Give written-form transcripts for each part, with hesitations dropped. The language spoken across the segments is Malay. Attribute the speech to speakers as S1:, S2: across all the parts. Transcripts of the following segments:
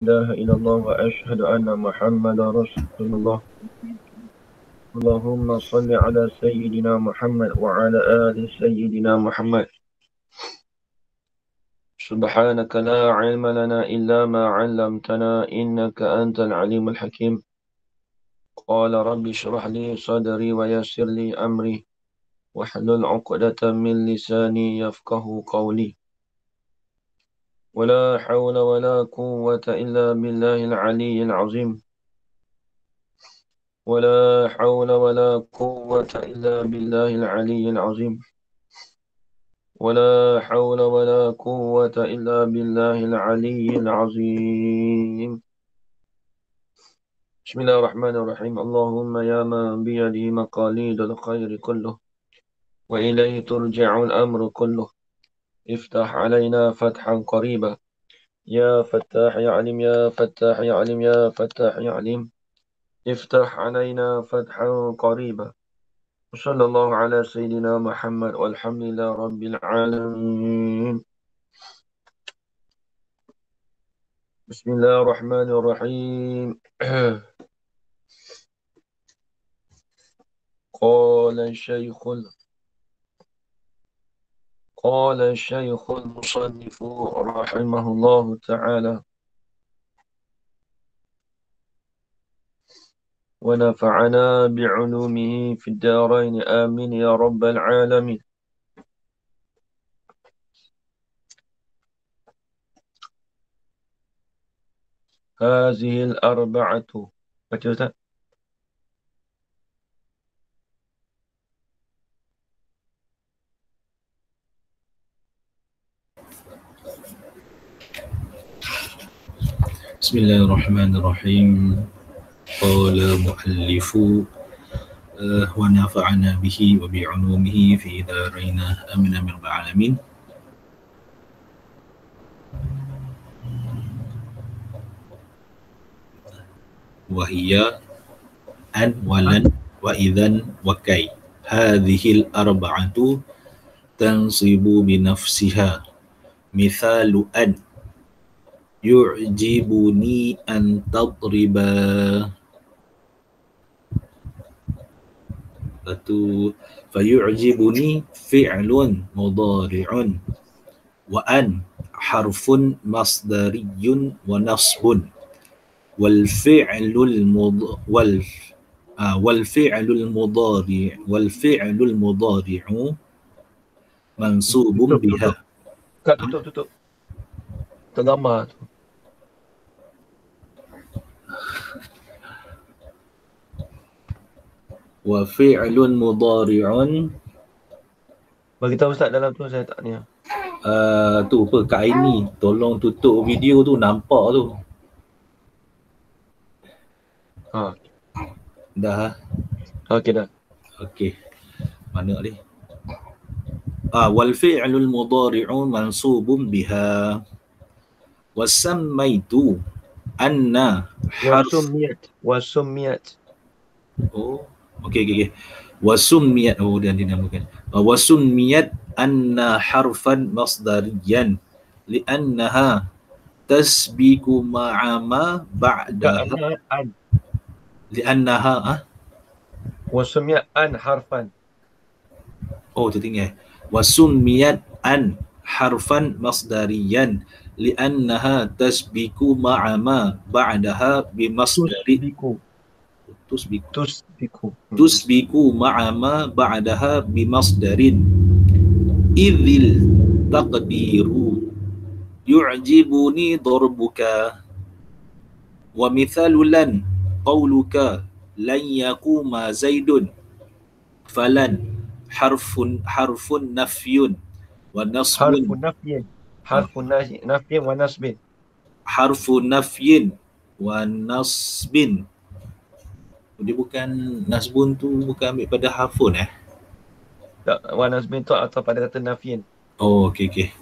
S1: إله إلا الله وأشهد أن محمدا رسول الله. اللهم صل على سيدنا محمد وعلى آل سيدنا محمد. سبحانك لا علم لنا إلا ما علمتنا إنك أنت العليم الحكيم. قال ربي اشرح لي صدري ويسر لي أمري واحلل عقدة من لساني يفقه قولي. ولا حول ولا قوة إلا بالله العلي العظيم. ولا حول ولا قوة إلا بالله العلي العظيم. ولا حول ولا قوة إلا بالله العلي العظيم. بسم الله الرحمن الرحيم. اللهم يا من بيده مقاليد الخير كله وإليه ترجع الأمر كله، افتح علينا فتحا قريبا. يا فتاح يا عليم، يا فتاح يا عليم، يا فتاح يا عليم، افتح علينا فتحا قريبا. وصلى الله على سيدنا محمد والحمد لله رب العالمين. بسم الله الرحمن الرحيم. قال الشيخ المصنف رحمه الله تعالى ونفعنا بعلومه في الدارين آمين يا رب العالمين. هذه الأربعة.
S2: بسم الله الرحمن الرحيم. قال مؤلف ونفعنا به وبعلومه في دارين آمين من رب العالمين. وهي أن ولن وإذن وكي. هذه الأربعة تنصب بنفسها. مثال أن يعجبني أن تضربا. فيعجبني فعل مضارع وأن حرف مصدري ونصب والفعل المضارع منصوب بها.
S1: Kak, tutup. Tergambar tu.
S2: وفعل مضارع
S1: Bagi tahu Ustaz dalam tu, saya tak ni.
S2: Tu apa Kak Aini, tolong tutup video tu, nampak tu. Dah.
S1: Okey dah.
S2: Okey. Mana ni? Wal fi'lul mudhari'u mansubun biha. Wasammaitu anna
S1: Wasumiyat.
S2: Oh, okey. Wasummiyat, dan dinamakan. Wasummiyat anna harfan masdariyan li'annaha tasbiku ma'a ma ba'daha. Li'annaha
S1: Wasumiyat an harfan.
S2: Oh, tertinggal. Wasummiyat an harfan masdariyan li'annaha tasbiku ma'a ma ba'daha bimasdari. Tusbiku ma'a ma ba'daha bimasdarin. Idhil taqdiru yu'jibuni darbuka. Wa mithalu lan qawluka lan yakuma zaidun. Falan harfun nafyun wa nasbun.
S1: Harfun nafyin wa nasbin.
S2: Harfun nafyin wa nasbin. Dia bukan nasbun tu, bukan ambil pada harfun
S1: Tak, wa nasbin tu atau pada kata nafyin.
S2: Oh, okey.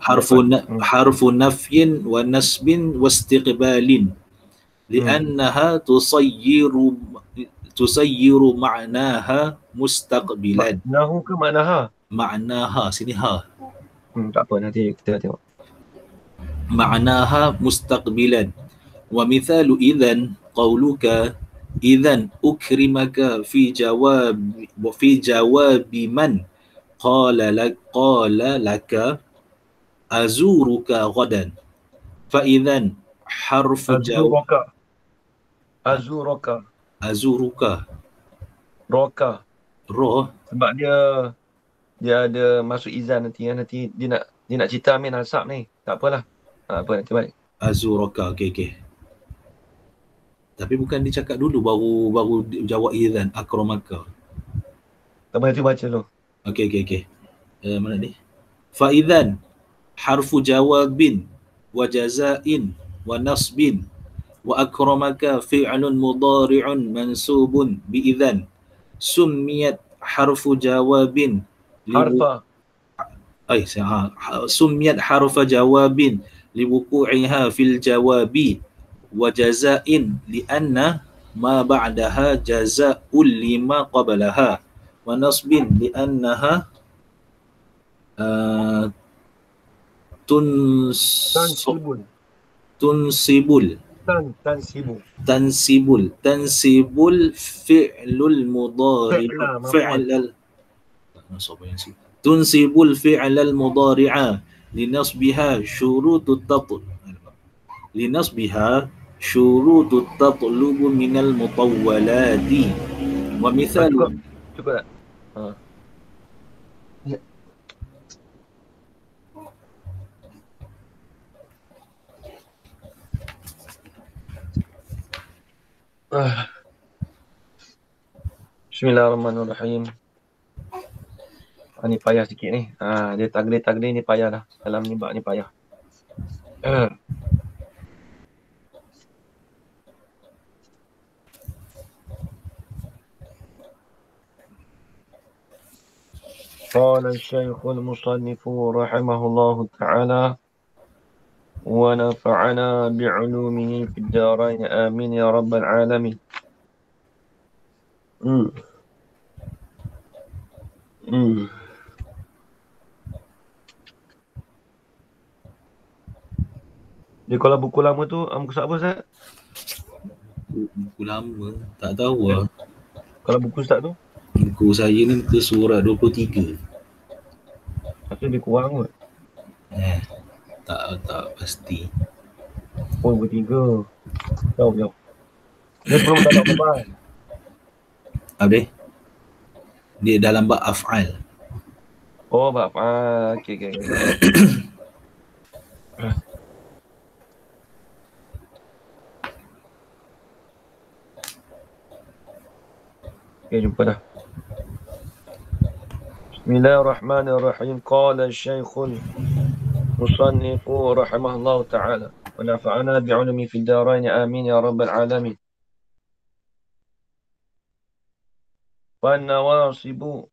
S2: Harfun nafyin wa nasbin wa istiqbalin li'annaha tusayyiru ma'naha mustaqbilan.
S1: Ma'nahu ke ma'naha?
S2: Ma'naha, sini ha.
S1: Tak apa, nanti kita tengok.
S2: Ma'naha mustaqbilan ومثال إذن قولك إذن أكرمك في جواب من قال لك أزورك غدا. فإذن حرف جواب
S1: Azuroka. Azuroka.
S2: أزورك
S1: Roka.
S2: روح
S1: Sebab dia ada masuk izan nanti ya. Nanti dia nak cerita Amin Asap ni. Tak apalah. Apa nanti balik.
S2: أزورك. Okay. Tapi bukan dicakap dulu baru jawab إذن أكرمك.
S1: Tak boleh baca dulu.
S2: Okay. Mana ni? فإذن حرف جواب وجزاء ونصب وأكرمك فعل مضارع منصوب بإذن سميت حرف جواب
S1: Harfa.
S2: سميت حرف جواب لوقوعها في الجواب وجزاء لأن ما بعدها جزاء لما قبلها ونصب لأنها
S1: Tansibul.
S2: تنسب فعل المضارع تنسب الفعل المضارع لنصبها شروط تطلب من المطولات ومثال
S1: Cukup tak? Bismillahirrahmanirrahim. Ni payah sikit ni. Dia tagli ni payah dah. Dalam ni bab ni payah. قال الشيخ المصنف رحمه الله تعالى ونفعنا بعلومه في الدارين آمين يا رب العالمين. Dia kalau buku lama tu, buku Ustaz apa Ustaz?
S2: Buku lama, tak tahu lah.
S1: Kalau buku Ustaz tu?
S2: Buku saya ni ke surat 23.
S1: Maksudnya dia kurang kot?
S2: Tak pasti.
S1: Oh, 23. Jauh. Dia belum tak tahu apa.
S2: Habis? Dia dalam bab af'al.
S1: Oh, bab okay. Okay, jumpa dah. Bismillahirrahmanirrahim. Qala Syekhul Musannif rahimahullah ta'ala wa nafa'ana bi'ulumi fid darain amin ya rabbal alamin. Nawasibu.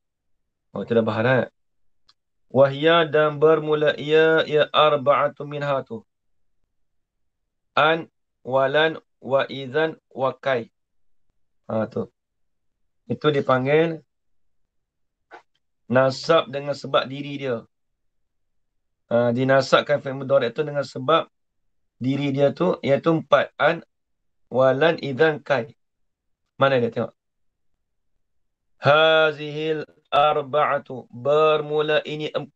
S1: Itu dah baharat. Wahya dan bermula ia arba'atu minhatu. An, walan, wa izan, wa kai. Tu. Itu dipanggil nasab dengan sebab diri dia. Dinasabkan fi'il mudhari' itu dengan sebab diri dia tu iaitu 4. An, walan, izan, kai. Mana dia tengok? Hazihil arba'atu. Bermula ini 4.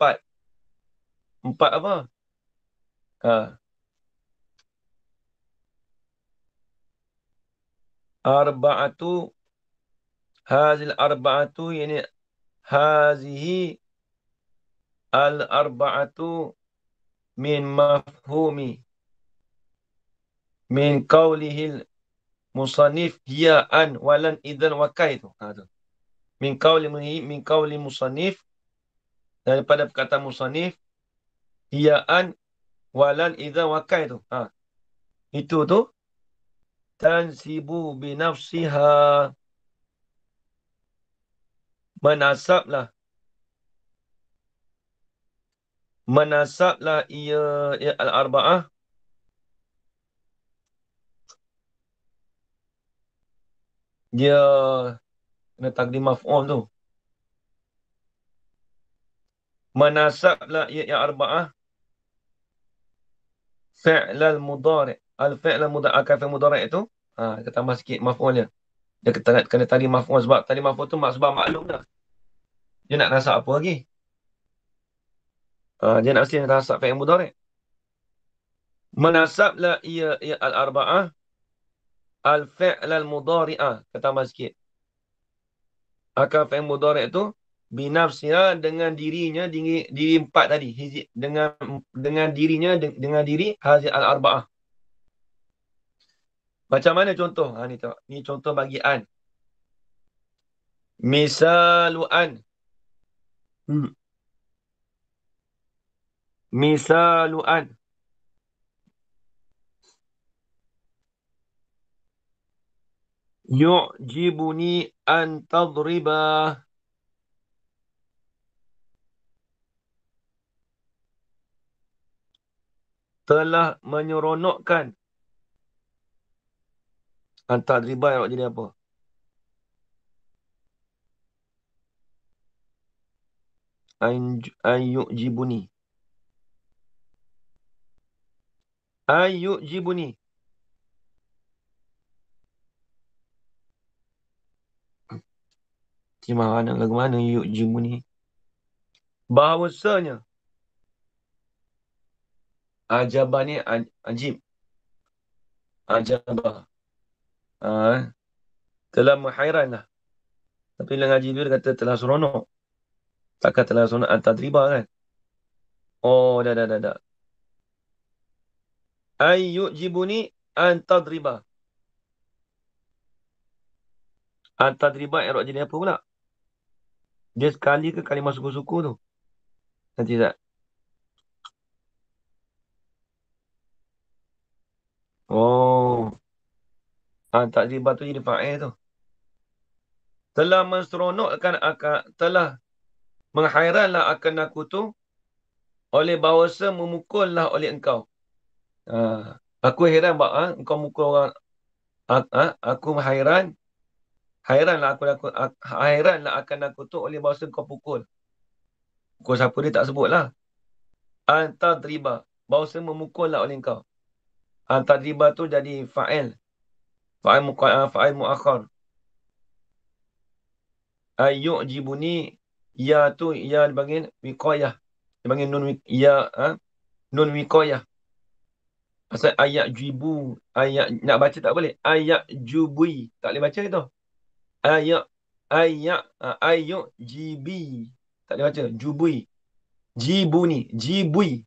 S1: 4 apa? Arba'atu. Hazil arba'atu. Ini hazihi al-arba'atu min mafhumi. Min qawlihil musannif hiya an walan idhan wakai tu. Min qawli musannif, daripada perkataan musannif hiya an walan idhan wakai tu. Itu tu tansibu binafsiha, menasablah ia al-arba'ah dia kena takdim maf'ul tu. Menasablah ia arba'ah fi'lal mudhari'. al-fi'l mudhari akan fi'il mudhari itu, kita tambah sikit maf'ulnya. Dia kena tadi maf'ul sebab tadi maf'ul tu sebab maklum dah. Dia nak nasab apa lagi? Dia nak mesti nasab fi'il mudhari. Menasablah ia al-arba'ah al-fi'l al-mudhari'ah. Kita tambah sikit. Akan fi'il mudhari itu binafsiha dengan dirinya, diri empat tadi. Dengan dirinya, dengan diri hazi al-arba'ah. Macam mana contoh? Ni tengok. Ni contoh bagi an. Misalu an. Misalu an. Yu'jibuni an tadribah. Telah menyeronokkan. An tadribah nak jadi apa? An yu'jibuni. An yu'jibuni. Mana lagu mana yu'jibuni? Bahawasanya ajabah ni ajib. Ajabah. Telah menghairan lah. Tapi bila ngaji dulu dia kata telah seronok. Takkan telah seronok an-tadribah kan? Oh, dah. Ay yu'jibuni an-tadribah. An-tadribah yang jadi apa pula? Dia sekali ke kalimah suku-suku tu? Nanti tak? Oh. An-tadribah tu jadi fa'il tu. Telah menseronokkan telah menghairanlah akan aku tu oleh bahawasa memukullah oleh engkau. Aku heran engkau mukul orang. Aku hairanlah akan aku tu oleh bahawasa engkau pukul. Pukul siapa dia tak sebut lah. An-tadribah. Bahawasa memukullah oleh engkau. An-tadribah tu jadi fa'il. Fa'il mu'akhar. Yu'jibuni. Ya tu, ya dipanggil wiqayah. Dipanggil nun wiqayah. Pasal ayat jibu. Nak baca tak boleh. Ayat jubui. Tak boleh baca itu. Ayat jibi. Tak boleh baca. Jubui. Jibuni. Jibui.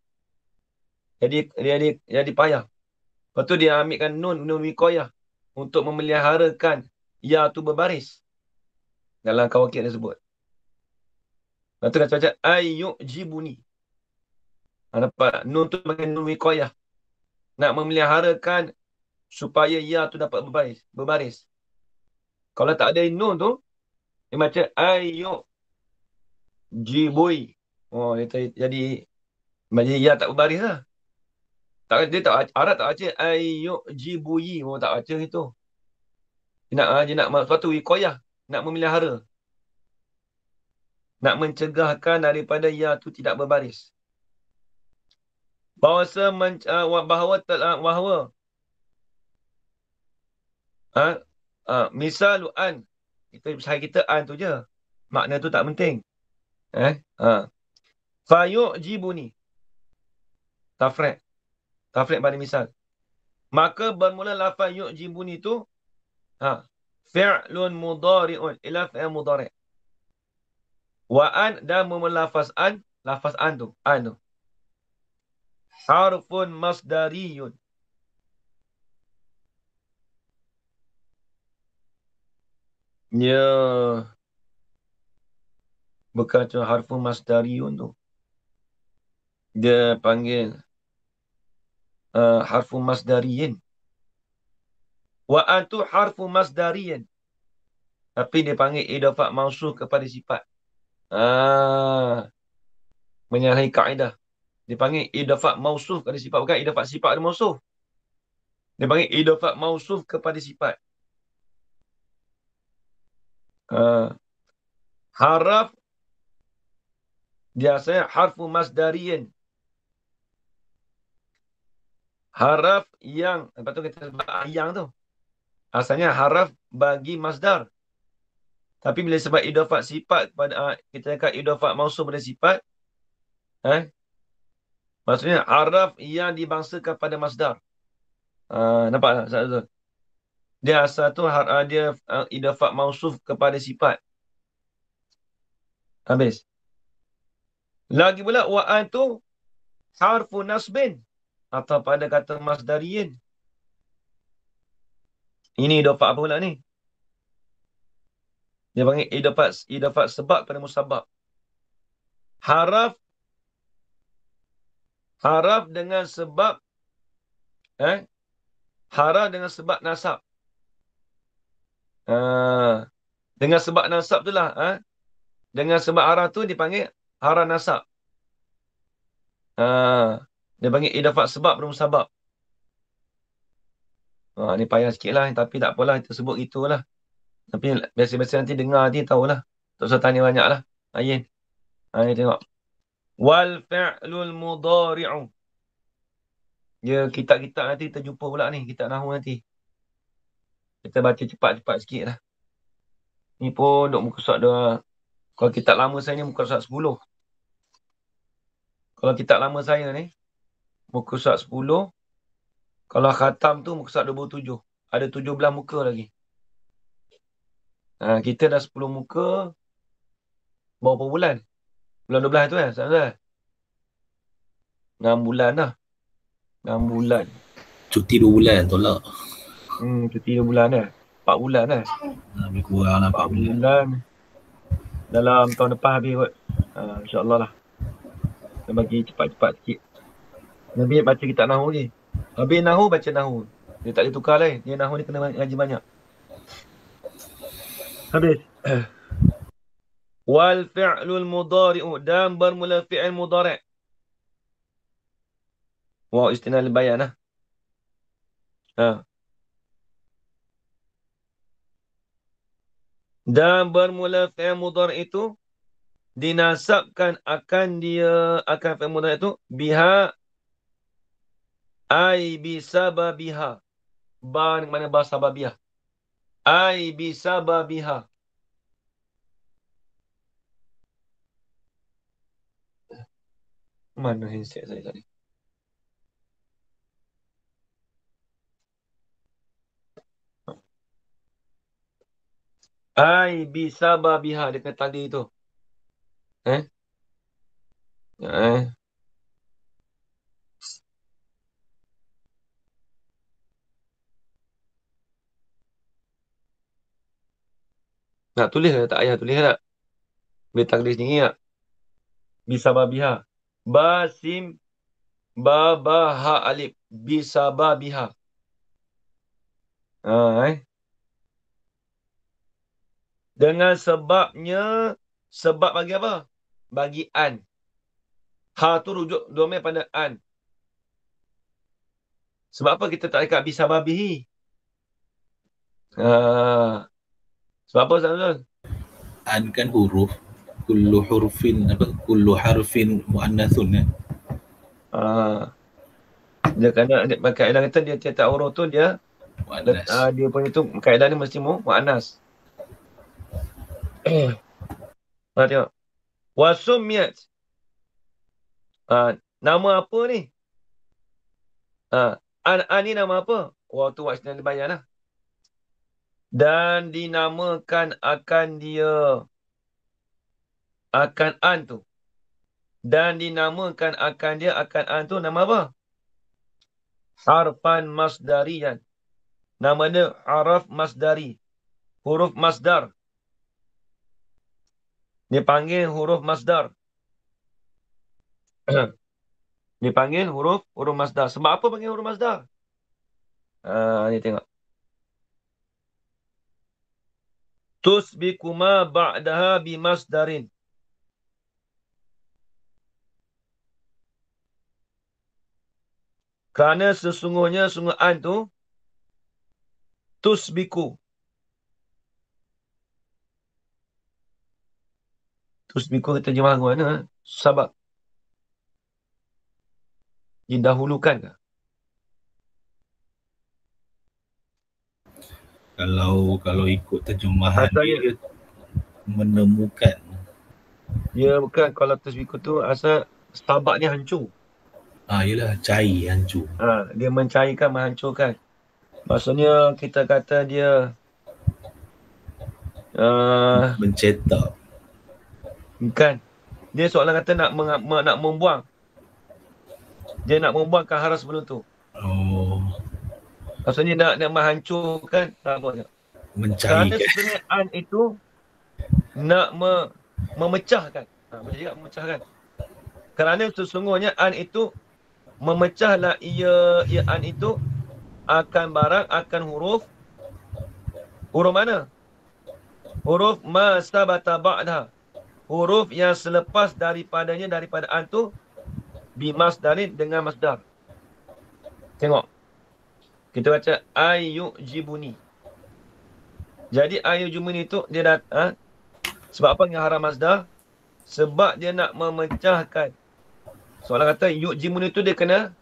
S1: Jadi payah. Lepas tu dia ambilkan nun wiqayah. Untuk memeliharakan ya tu berbaris. Dalam kawakit dia sebut. Lepas tu kata baca ayuk jibuni. Dapat nun tu bagi nun wiqayah. Nak memeliharakan supaya ya tu dapat berbaris. Kalau tak ada nun tu, dia macam ayuk jibui. Oh, dia jadi macam ya tak berbaris lah. Dia tak Arab tak baca ayuk jibui. Oh, tak baca itu. Dia nak suatu wiqayah. Nak memelihara. Nak mencegahkan daripada ya tu tidak berbaris. Bahawa misal an. Kita an tu je. Makna tu tak penting. Fayu'jibuni. Tafriq pada misal. Maka bermula lafaz yu'jibuni tu fi'lun mudhari'un ila fi'l mudhari'. Wa an dan lafaz an tu. Harfun masdariyun. Ya. Bukan tu harfun masdariyun tu. Dia panggil harfun masdariyin. Wa an tu harfun masdariyin. Tapi dia panggil idafat mausuf kepada sifat. Menyalahi kaedah. Dia panggil idafat mausuf kepada sifat. Bukan idafat sifat ada mausuf. Dia panggil idafat mausuf kepada sifat. Haraf biasanya harfu masdariyin. Haraf yang, lepas tu kita sebut yang tu. Asalnya haraf bagi masdar. Tapi bila sebab idafat sifat pada kita cakap idafat mausuf pada sifat, maksudnya haraf yang dibangsakan pada masdar. Nampak tak Ustaz Azul? Dia asal tu dia idafat mausuf kepada sifat. Habis. Lagi pula wa'an tu harfu nasbin atau pada kata masdariyin. Ini idafat apa pula ni? Dia panggil idafat sebab pada musabab. Haraf dengan sebab haraf dengan sebab nasab. Dengan sebab nasab tu lah. Dengan sebab haraf tu dipanggil haraf nasab. Dia panggil idafat sebab pada musabab. Ni payah sikit lah. Tapi tak apalah. Kita sebut gitulah. Tapi biasa-biasa nanti dengar nanti tahulah. Tak usah tanya banyak lah. Ayin. Ni tengok. Wal fi'lul mudari'u. Ya, kitab-kitab nanti kita jumpa pula ni. Kitab Nahu nanti. Kita baca cepat-cepat sikit lah. Ni pun duk muka surat dah. Kalau kitab lama saya ni muka surat 10. Kalau kitab lama saya ni, muka surat 10. Kalau khatam tu muka surat 27. Ada 17 muka lagi. Kita dah 10 muka. Berapa bulan? Bulan 12 tu kan? 6 bulan dah. 6 bulan.
S2: Cuti 2 bulan tolak.
S1: Cuti 2 bulan dah. 4 bulan dah.
S2: Lebih kurang lah 4 bulan.
S1: Dalam tahun depan habis kot. InsyaAllah lah. Kita bagi cepat-cepat sikit. Nabi baca kitab Nahu ni. Habis Nahu, baca Nahu. Dia tak boleh tukar lain. Dia Nahu ni kena ngaji banyak. Habis. Wal fi'lul mudari'u. Dan bermula fi'il mudari'. Wow, istinah bayan lah. Dan bermula fi'il mudhari' itu dinasabkan akan fi'il mudhari' itu biha ai bisababiha. Ba mana ba sababiyah? Ai bisababiha. Mana handset saya tadi? Ai bisababiha dekat tadi tu. Eh? Nak tulis ke? Tak payah tulis tak? Boleh tulis sendiri tak? Bisababiha. Basim babaha alif. Bisababiha. Dengan sebabnya, sebab bagi apa? Bagi an. Ha tu rujuk domain pada an. Sebab apa kita tak dekat bisababihi? Sebab apa Ustaz?
S2: An kan huruf. Kullu harfin mu'annathun kan.
S1: Dia kena kaedah kata dia tiap huruf tu dia
S2: Mu'annas.
S1: dia punya tu kaedah ni mesti mu'annas. Tengok. Wasumiyat. Nama apa ni? An ni nama apa? Tu waktu dibayar lah. Dan dinamakan akan dia. Akan an tu. Dan dinamakan akan dia, akan an tu nama apa? Harfan masdariyan. Nama dia haraf masdari. Huruf masdar. Dia panggil huruf masdar. Dia panggil huruf masdar. Sebab apa panggil huruf masdar? Ni tengok. Tusbiku ma ba'daha bimasdarin. Kerana sesungguhnya an tu tusbiku. Tusbiku kita terjemah ke mana? Sabab. Didahulukan ke?
S2: Kalau ikut terjemahan
S1: Asalnya
S2: dia menemukan.
S1: dia bukan, kalau tasbihku tu asal sabak ni hancur.
S2: Yelah, cair hancur.
S1: Dia mencairkan, menghancurkan. Maksudnya kita kata dia
S2: Mencetak.
S1: bukan. Dia soalan kata nak membuang. Dia nak membuangkan hara sebelum tu.
S2: Oh,
S1: Maksudnya nak menghancurkan sabak. Kerana
S2: mencairkan.
S1: sebenarnya an itu nak memecahkan. Boleh juga memecahkan. Kerana sesungguhnya an itu memecahlah ia an itu akan barang, akan huruf. Huruf mana? Huruf ma sabata ba'da. Huruf yang selepas daripada an tu bimasdarin dengan masdar. Tengok. Kita baca ayyujibuni. Jadi ayyujibuni tu dia sebab apa dengan haram masdar? Sebab dia nak memecahkan. Soalan kata yujibuni tu dia kena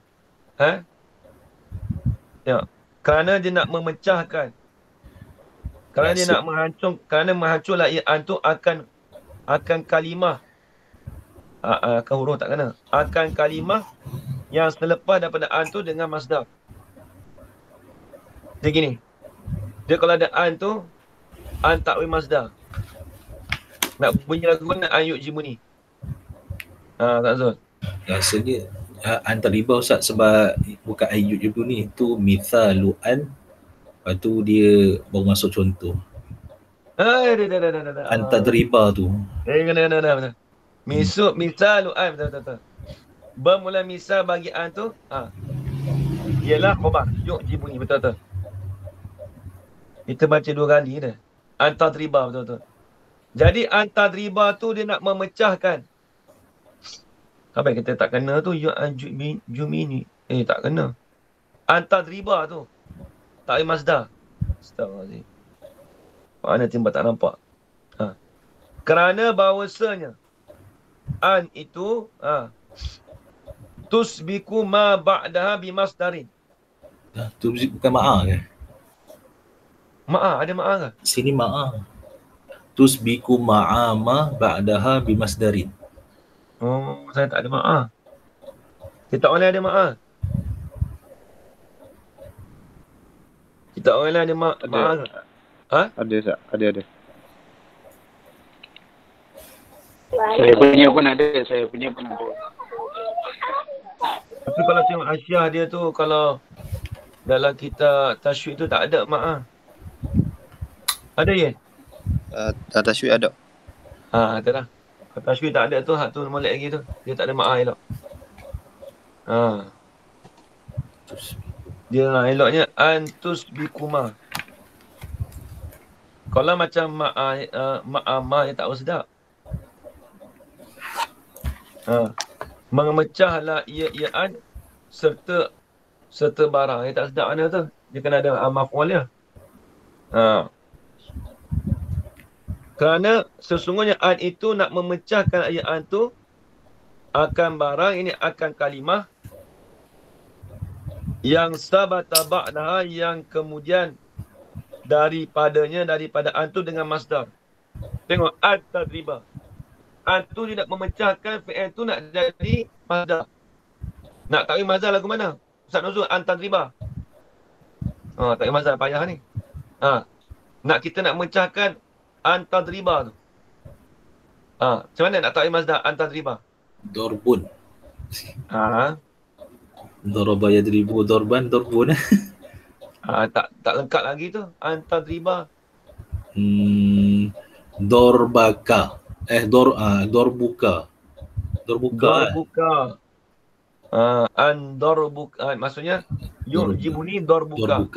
S1: ya. Kerana dia nak memecahkan. Kerana dia nak menghancurlah an tu akan kalimah. Akan huruf tak kena. Akan kalimah yang selepas daripada an tu dengan masdar. Dia gini. Dia kalau ada an tu, an takwil masdar. Nak bunyi lagu mana an yujibuni. Tak Zul.
S2: Rasanya antar riba Ustaz, sebab bukan ayat je ni, tu mithalu an. Lepas tu dia baru masuk contoh.
S1: Dah.
S2: Antar riba tu.
S1: Kena. Misal an, betul. Bermula misal bagi an tu, ialah khabar. Yujibuni, betul. Kita baca 2 kali dah. Antar riba, betul. Jadi antar riba tu dia nak memecahkan. Sampai kita tak kena tu yujibuni. Tak kena. Antar riba tu. Tak ada masdar. Astagfirullahaladzim. Mana timbal tak nampak. Kerana bahawasanya an itu tusbiku ma ba'daha bimasdarin.
S2: Tu bukan ma'a ke?
S1: Ada ma'a ke?
S2: Sini ma'a. Tusbiku ma'ama ba'daha bimasdarin.
S1: Oh, saya tak ada ma'a. Kita orang lain ada ma'a. Kita orang lain ada ma'a ke?
S3: Ada tak? Ada.
S4: Saya punya pun ada.
S1: Tapi kalau tengok Asyah dia tu, kalau dalam kita tasyuk tu tak ada ma'a. Ada ya?
S3: Tasywik ada.
S1: Ada lah. Kalau tasyuk tak ada tu, hak tu molek lagi tu. Dia tak ada ma'a elok. Dia eloknya antus bikuma. Kalau macam ma'ama yang tak bersedap. Memecahlah ia an serta barang yang tak sedap mana tu. Dia kena ada maf'ul dia. Kerana sesungguhnya an itu nak memecahkan ia an tu akan barang, ini akan kalimah yang sabata ba'daha, yang kemudian daripada an tu dengan masdar. Tengok at-tadriba. An tu dia nak memecahkan, fi'il tu nak jadi masdar. Nak takwil masdar lagu mana? Ustaz Nuzul, an-tadriba. Takwil masdar payah ni. Kita nak memecahkan an-tadriba tu. Macam mana nak takwil masdar an-tadriba?
S2: Dorbun. Doraba yadribu dorban dorbun.
S1: Tak lengkap lagi tu. An-tadriba.
S2: Dorbaka. Dorbuka.
S1: Dorbuka. An-dorbuka. Maksudnya yujibuni dorbuka.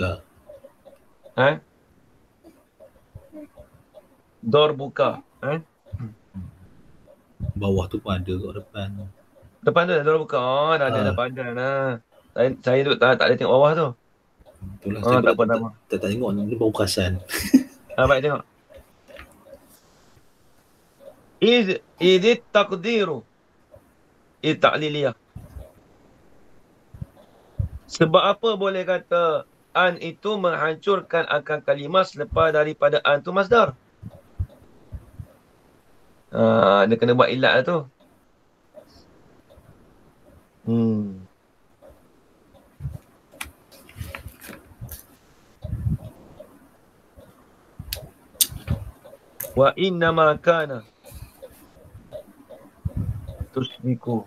S1: Dorbuka.
S2: Bawah tu pun ada kat depan.
S1: Depan tu ada dorbuka. Dah ada pandai lah. Saya tu tak ada tengok bawah tu.
S2: Itulah
S1: tak apa.
S2: Tak tengok ni baru perasan.
S1: Baik tengok. Idit taqdiru. Ta'liliyah. Sebab apa boleh kata an itu menghancurkan akan kalimah selepas daripada an tu masdar. Dia kena buat ilat lah tu. Wa innama kana tusbiku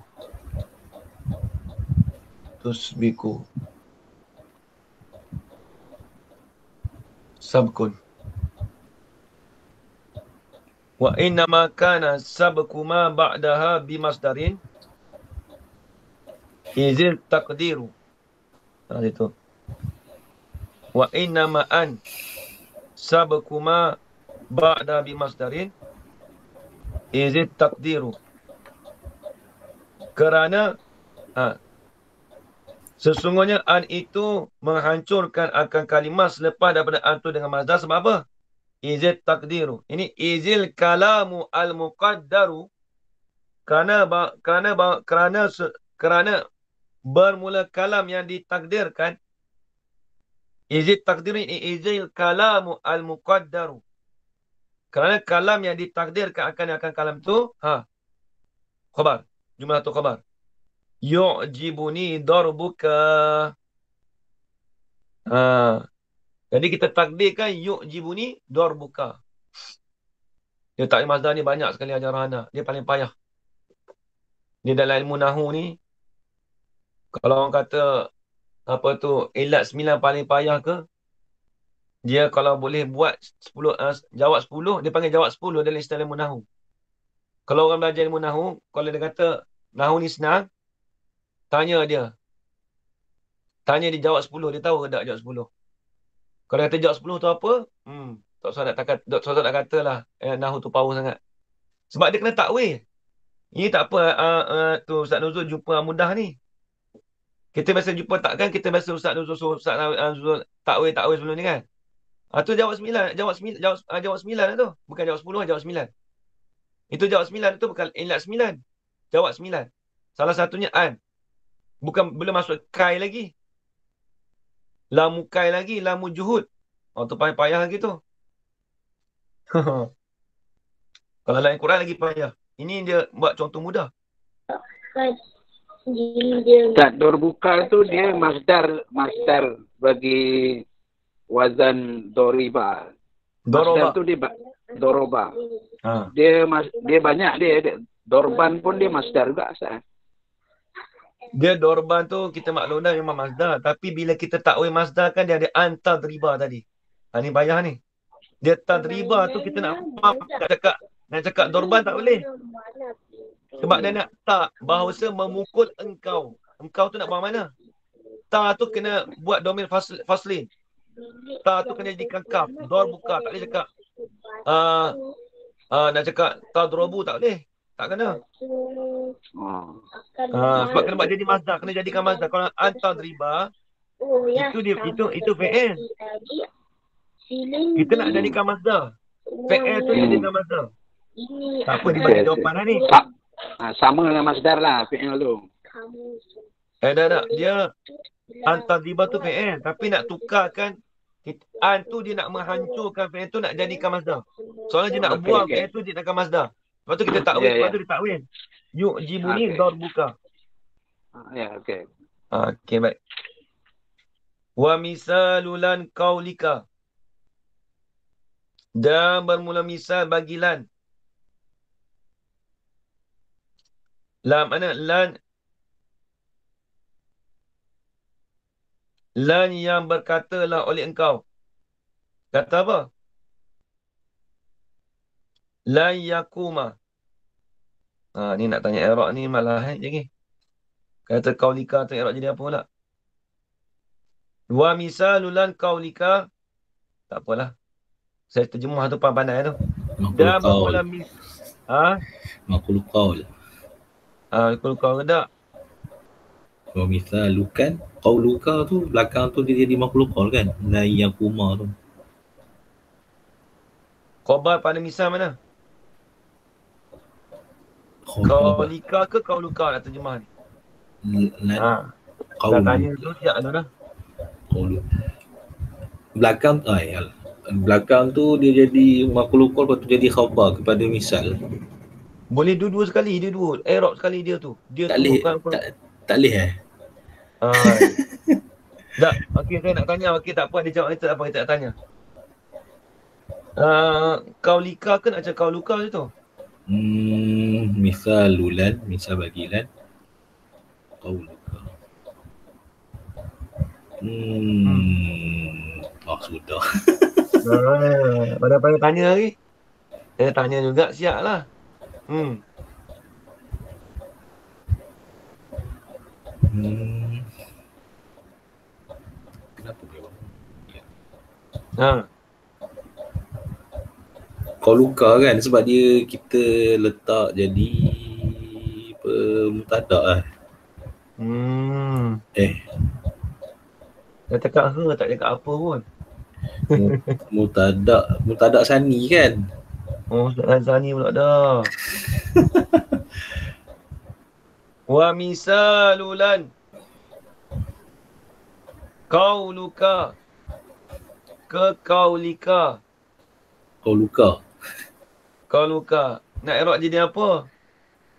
S1: sabkun. Wa innama kana sabku ma ba'daha bimasdarin izil taqdiru. Itu. Wa innama an sabku ma ba'da bimasdarin izil taqdiru. Kerana sesungguhnya an itu menghancurkan akan kalimah selepas daripada an tu dengan masdar. Sebab apa? Izil taqdiru. Ini izil kalamu al-muqaddaru. Kerana bermula kalam yang ditakdirkan. Izil taqdiru ini izil kalamu al-muqaddaru. Kerana kalam yang ditakdirkan akan kalam tu khabar. Jumlah tu khabar. Yu'jibuni darbuka. Jadi kita takdirkan yu'jibuni darbuka. Dia takdir masdar ni banyak sekali ajaran anak. Dia paling payah. Dia dalam ilmu nahu ni, kalau orang kata apa tu ilat 9 paling payah ke, dia kalau boleh buat 10 jawab 10, dia panggil jawab 10 dalam istilah ilmu nahu. Kalau orang belajar ilmu nahu, kalau dia kata nahu ni senang, tanya dia jawab 10, dia tahu ke tak jawab 10. Kalau kata jawab 10 tu apa? Tak usah nak kata lah nahu tu power sangat. Sebab dia kena takwil. Ini tak apa tu Ustaz Nuzul jumpa mudah ni. Kita biasa jumpa takkan, kita biasa Ustaz Nuzul takwil sebelum ni kan. Tu jawab 9 lah tu. Bukan jawab 10, jawab 9. Itu jawab 9 tu bukan ilat 9. Jawab 9. Salah satunya an. Belum masuk kai lagi. Lamu kai lagi, lamu juhud. Tu payah lagi tu. Kalau lain Quran lagi payah. Ini dia buat contoh mudah.
S4: Tak, dorbuka tu dia masdar bagi wazan doriba. Masdar tu dia doroba. Dia banyak dia. Dorban pun dia masdar juga asal.
S1: Dia dorban tu kita maklum dah memang masdar. Tapi bila kita takwil masdar kan dia ada antadriba tadi. Ni payah ni. Dia tadriba tu kita nak cakap dorban tak boleh. Sebab dia nak tak bahasa memukul engkau. Engkau tu nak buang mana? Ta tu kena buat domir faslin. Ta tu kena jadikan kaf. Dorbuka tak boleh cakap. Nak cakap tadrobu tak boleh. Tak kena. Sebab kena buat jadi masdar, kena jadikan masdar. Kalau antadriba itu fi'il. Kita nak jadikan masdar. Fi'il tu jadikan masdar. Tak apa dia bagi jawapan lah ni.
S4: Sama dengan masdar lah fi'il tu.
S1: Dah. Dia antadriba tu fi'il, tapi nak tukarkan an tu dia nak menghancurkan fi'il tu nak jadikan masdar. Soalnya dia nak buang fi'il tu dia nakkan masdar. Lepas tu kita takwil, lepas tu dia takwil. Yu'jibuni darbuka.
S4: Okey.
S1: Okey, baik. Wa misalulan qaulika. Dan bermula misal bagi lan. Lan mana? Lan yang berkatalah oleh engkau. Kata apa? Lan yakuma. Ni nak tanya i'rab ni malah jadi. Kata qaulika tu i'rab jadi apa pula? Wa misalulan qaulika. Tak apalah. Saya terjemah tu pandai tu. Dan bermula
S2: Maqul qaul.
S1: Maqul qaul tak?
S2: Wa misalukan qauluka tu belakang tu dia jadi maqul qaul kan? La yakuma tu.
S1: Khabar pada misal mana? Qaulika ke qauluka nak terjemah ni?
S2: Qaul.
S1: Dah tanya tu siap tu dah.
S2: belakang belakang tu dia jadi makulukol, lepas tu jadi khabar kepada misal.
S1: Boleh dua-dua sekali, dia dua. I'rab sekali dia tu. Dia
S2: Tak
S1: tu
S2: boleh,
S1: bukan
S2: tak boleh
S1: Tak, okey saya nak tanya. Okey tak apa, dia jawab kita apa kita nak tanya. Kau lika ke nak cakap kau luka je tu?
S2: Misal lulan, misal bagilan. Kau luka. Sudah.
S1: Pada tanya lagi. Saya tanya juga, siap lah.
S2: Kenapa dia? Kau luka kan sebab dia kita letak jadi mutadak lah.
S1: Dia cakap tak cakap apa pun.
S2: Mutadak sani kan?
S1: Sani pula dah. Wa misalulan. Kau luka. Ke kau lika.
S2: Kau luka.
S1: Kau luka. Nak i'rab jadi apa?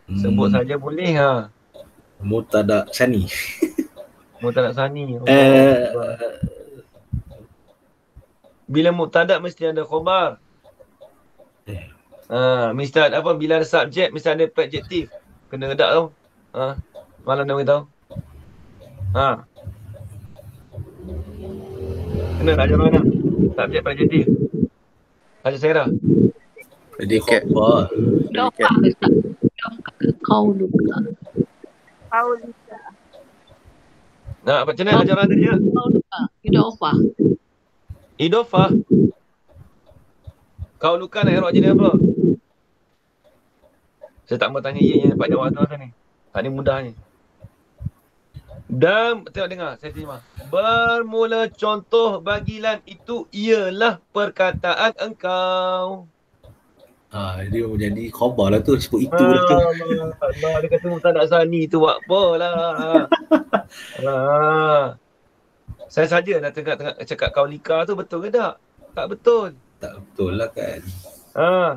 S1: Sebut saja boleh
S2: Mutadak sani.
S1: Mutadak sani. Bila mubtada mesti ada khabar. Mesti ada apa? Bila ada subjek mesti ada adjektif. Kena redak tau. Malam dah beritahu. Kena nak ajar mana? Subjek adjektif. Ajar Sarah.
S2: Jadi khabar.
S5: Kau luka.
S1: Nak macam mana ajaran dia?
S5: Kau luka. Idofah.
S1: Idofah. Kau luka nak i'rab jadi apa? Saya tak mau tanya yang dapat jawab tu ni. Tak ni mudah ni. Dan tengok dengar, saya terima. Bermula contoh bagilan itu ialah perkataan engkau.
S2: Dia jadi khabar lah tu, sebut itu lah tu.
S1: Dia kata mubtada sani tu buat apa lah. Saya saja nak tengah cakap kau lika tu betul ke tak? Tak betul.
S2: Tak betul lah kan.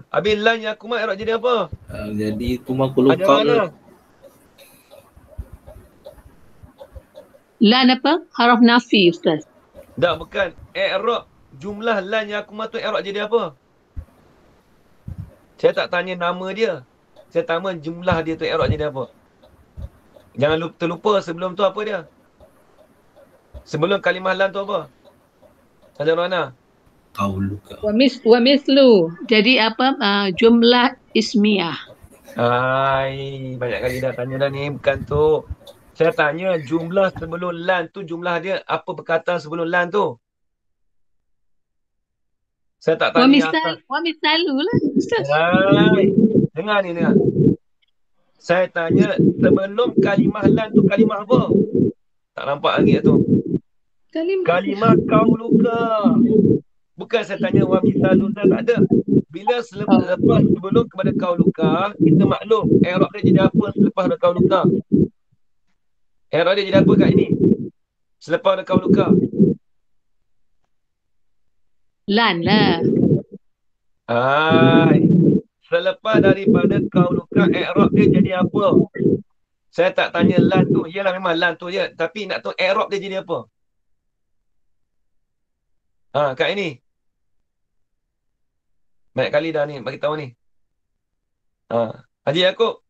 S1: Habis lan yang aku mat i'rab jadi apa?
S2: Jadi tu makulukal.
S5: Lan apa? Haraf nafi Ustaz.
S1: Tak, bukan. I'rab jumlah lan yang aku mat tu i'rab jadi apa? Saya tak tanya nama dia. Saya tanya jumlah dia tu i'rab jadi apa? Jangan terlupa sebelum tu apa dia? Sebelum kalimah lan tu apa? Ada mana?
S2: Kau luka.
S5: Wa mislu. Jadi apa? Jumlah ismiyah.
S1: Banyak kali dah tanya dah ni. Bukan tu. Saya tanya jumlah sebelum lan tu, jumlah dia apa perkataan sebelum lan tu? Saya tak tanya
S5: Wa misalu lah Ustaz.
S1: Dengar ni. Saya tanya sebelum kalimah lan tu kalimah apa? Tak nampak lagi tu. Kalimah kau luka. Bukan saya tanya wa misalu, tak ada. Bila selepas sebelum kepada kau luka, kita maklum i'rab dia jadi apa selepas ada kau luka? I'rab dia jadi apa kat ini? Selepas ada kau luka.
S5: Lan lah.
S1: Selepas daripada kau luka, i'rab dia jadi apa? Saya tak tanya lan tu. Yalah memang lan tu je. Tapi nak tahu i'rab dia jadi apa? Kat ini. Banyak kali dah ni bagi tahu ni. Haji Yaakob.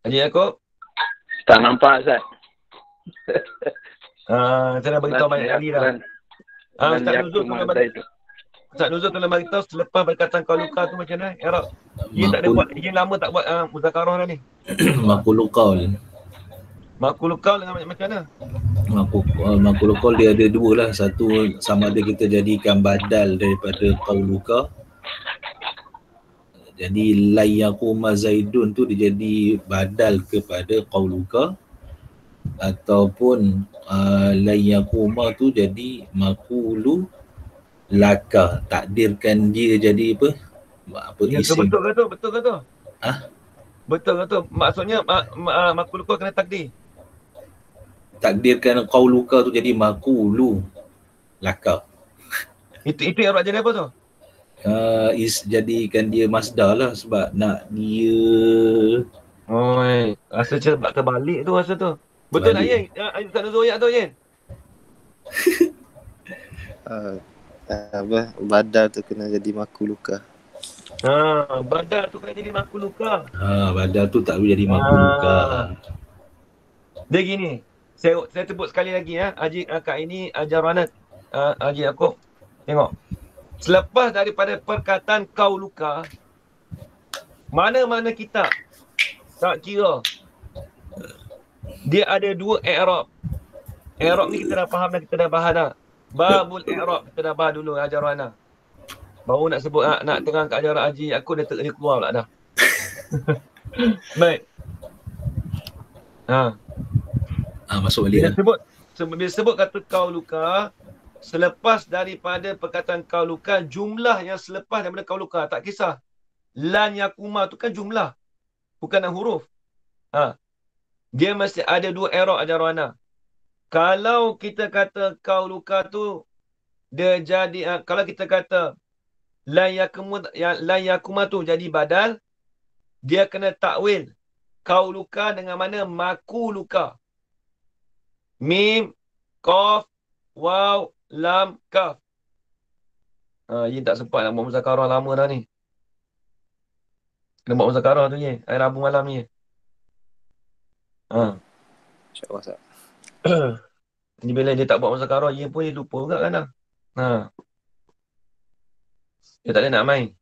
S1: Haji Yaakob.
S4: Tak nampak Ustaz.
S1: Saya dah bagi tahu banyak kali dah. Ustaz Nuzul tolong bagi tahu selepas perkataan kau luka tu macam mana i'rab. Dia tak ada buat, dia lama tak buat muzakarah dah ni.
S2: Makulukal.
S1: Makulukal dengan macam mana?
S2: Makulukal dia ada dua lah. Satu sama ada kita jadikan badal daripada qauluka. Jadi layaquma zaidun tu dia jadi badal kepada qauluka, ataupun layaquma tu jadi maqulu laka, takdirkan dia jadi apa isim.
S1: Betul ke tu? Betul ke tu? Maksudnya makulukal kena takdir.
S2: takdirkan qauluka tu jadi maqulu laka.
S1: Itu i'rab jadi apa tu?
S2: Jadikan dia masdar lah sebab nak dia
S1: Rasa sebab terbalik tu rasa tu. Betul tak Yen? Ustaz Nuzoyak tu Yen?
S3: Badal tu kena jadi makuluka.
S1: Badal tu kena jadi makuluka.
S2: Badal tu tak boleh jadi makuluka.
S1: Dia gini. Saya sebut sekali lagi Haji Kak ini Ajaranat. Haji Yaakob. Tengok. Selepas daripada perkataan qauluka, mana-mana kita tak kira dia ada dua i'rab. I'rab ni kita dah faham dah, kita dah bahas dah. Babul i'rab kita dah bahas dulu ajaran dah. Baru nak sebut nak terang kat ajaran Haji aku dia keluar pula dah. Baik.
S2: Masuk balik dah.
S1: Bila sebut kata qauluka, selepas daripada perkataan qauluka, jumlah yang selepas daripada qauluka, tak kisah. Lan yakuma tu kan jumlah, bukan huruf. Dia mesti ada dua i'rab ajarana. Kalau kita kata qauluka tu dia jadi kalau kita kata lan yakuma tu jadi badal, dia kena takwil qauluka dengan mana makuluka. Mim, qaf, waw, lam, kaf. Yin tak sempat nak buat muzakarah lama dah ni. Kena buat muzakarah tu Yin. Hari Rabu malam ni.
S3: InsyaAllah Ustaz.
S1: Ni bila dia tak buat muzakarah, Yin pun dia lupa juga kadang. Dia tak boleh nak main.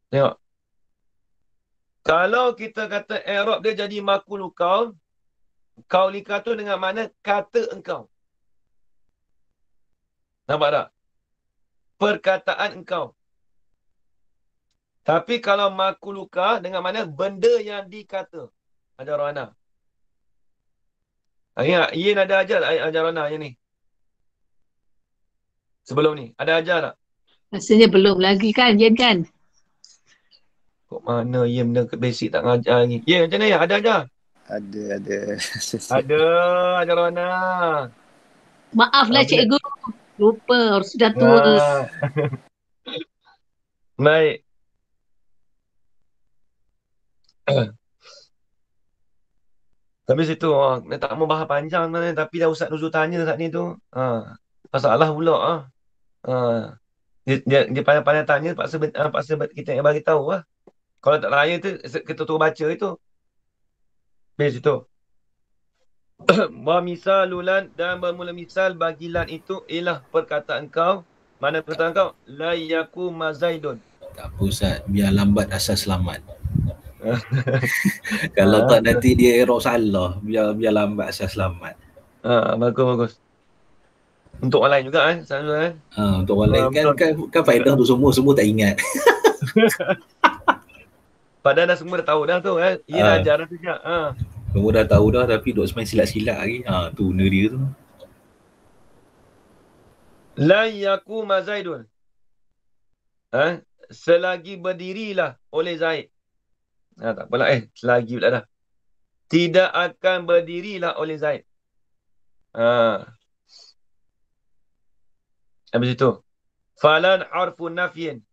S1: Tengok. Kalau kita kata i'rab dia jadi makuluka, qaulika tu dengan mana kata engkau. Nampak tak? Perkataan engkau. Tapi kalau makuluka dengan mana benda yang dikata. Ajarana. Yin ada ajar ajarana yang ni? Sebelum ni. Ada ajar tak?
S5: Rasanya belum lagi kan, Yen kan?
S1: Kok mana Yin benda basic tak ngajar lagi? Yin macam mana ya? Ada ajar?
S3: Ada.
S1: Ada ajarana.
S5: Maaflah cikgu. Lupa, sudah tua.
S1: Baik. Habis itu, tak mau bahas panjang tapi dah Ustaz Nuzul tanya saat ni tu. Masalah pula. Dia pandai-pandai tanya, paksa kita yang bagi tahu lah. Kalau tak raya tu, kita turut baca itu. Habis itu. Wa misalulan dan bermula misal bagi lan itu ialah perkataan kau. Mana perkataan kau? La yaku mazaidun.
S2: Tak apa Ustaz, biar lambat asal selamat. Kalau tak nanti dia error salah, biar lambat asal selamat.
S1: Bagus. Untuk orang lain juga kan?
S2: Untuk orang lain kan faedah untuk semua tak ingat.
S1: Padahal dah semua dah tahu dah tu kan. Ia ajaran tu je.
S2: Semua dah tahu dah tapi duk main silat-silat lagi. Tu benda dia tu.
S1: La yaku mazaidun. Selagi berdirilah oleh Zaid. Tak apalah selagi pula dah. Tidak akan berdirilah oleh Zaid. Habis itu. Falan harfun nafyin.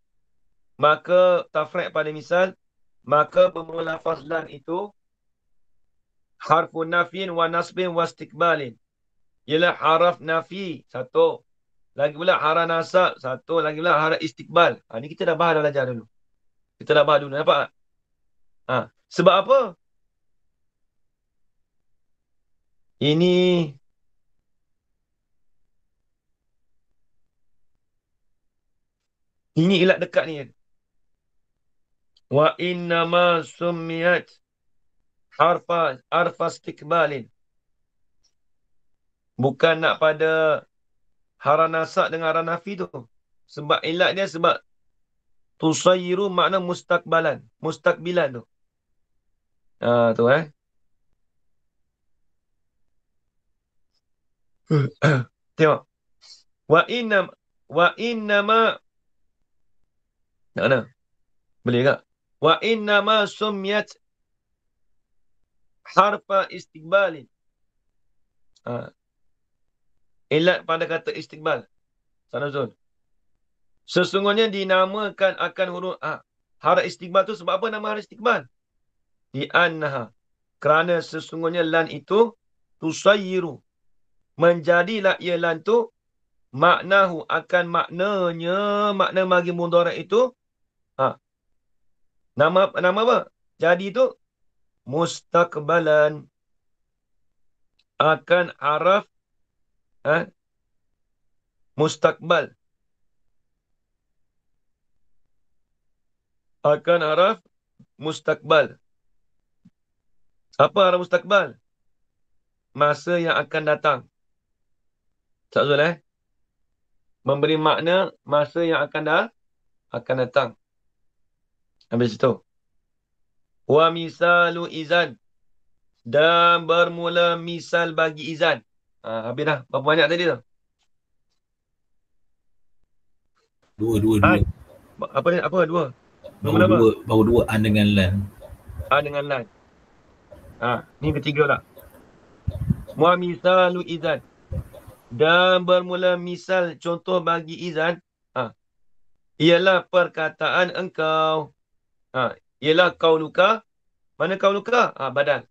S1: Maka tafriq pada misal. Maka bermula faslan itu. Harfun nafyin wa nasbin wa istiqbalin. Ialah haraf nafi. Satu. Lagi pula haraf nasab. Satu. Lagi pula haraf istiqbal. Ni kita dah bahas dah belajar dulu. Kita dah bahas dulu. Nampak tak? Sebab apa? Ini ilat dekat ni. Wa innama summiyat harfa istiqbalin. Bukan nak pada haraf nasab dengan haraf nafi tu. Sebab ilat dia sebab tusayyiru makna mustaqbalan. Mustaqbilan tu. Tu Tengok. Wa innama mana? Boleh tak? Wa innama summiyat harfa istiqbalin. Ha. Ilat pada kata istiqbal. Sanuzul. Sesungguhnya dinamakan akan huruf haraf istiqbal tu sebab apa nama haraf istiqbal? Li'annaha. Kerana sesungguhnya lan itu tusayyiru. Menjadilah ia lan tu maknahu akan maknanya, makna bagi mudhari' itu nama apa? Jadi itu mustaqbalan, akan haraf mustaqbal, akan haraf mustaqbal. Apa haraf mustaqbal? Masa yang akan datang. Tak betul memberi makna masa yang akan datang. Habis itu. Wa misalu izan. Dan bermula misal bagi izan. Habis dah. Berapa banyak tadi tu?
S2: Dua.
S1: Apa ni? Apa? Dua?
S2: Baru dua an dengan lan.
S1: An dengan lan. Ni ketiga lah. Wa misalu izan. Dan bermula misal contoh bagi izan. Ialah perkataan engkau. Ialah kauluka. Mana kauluka? Badal.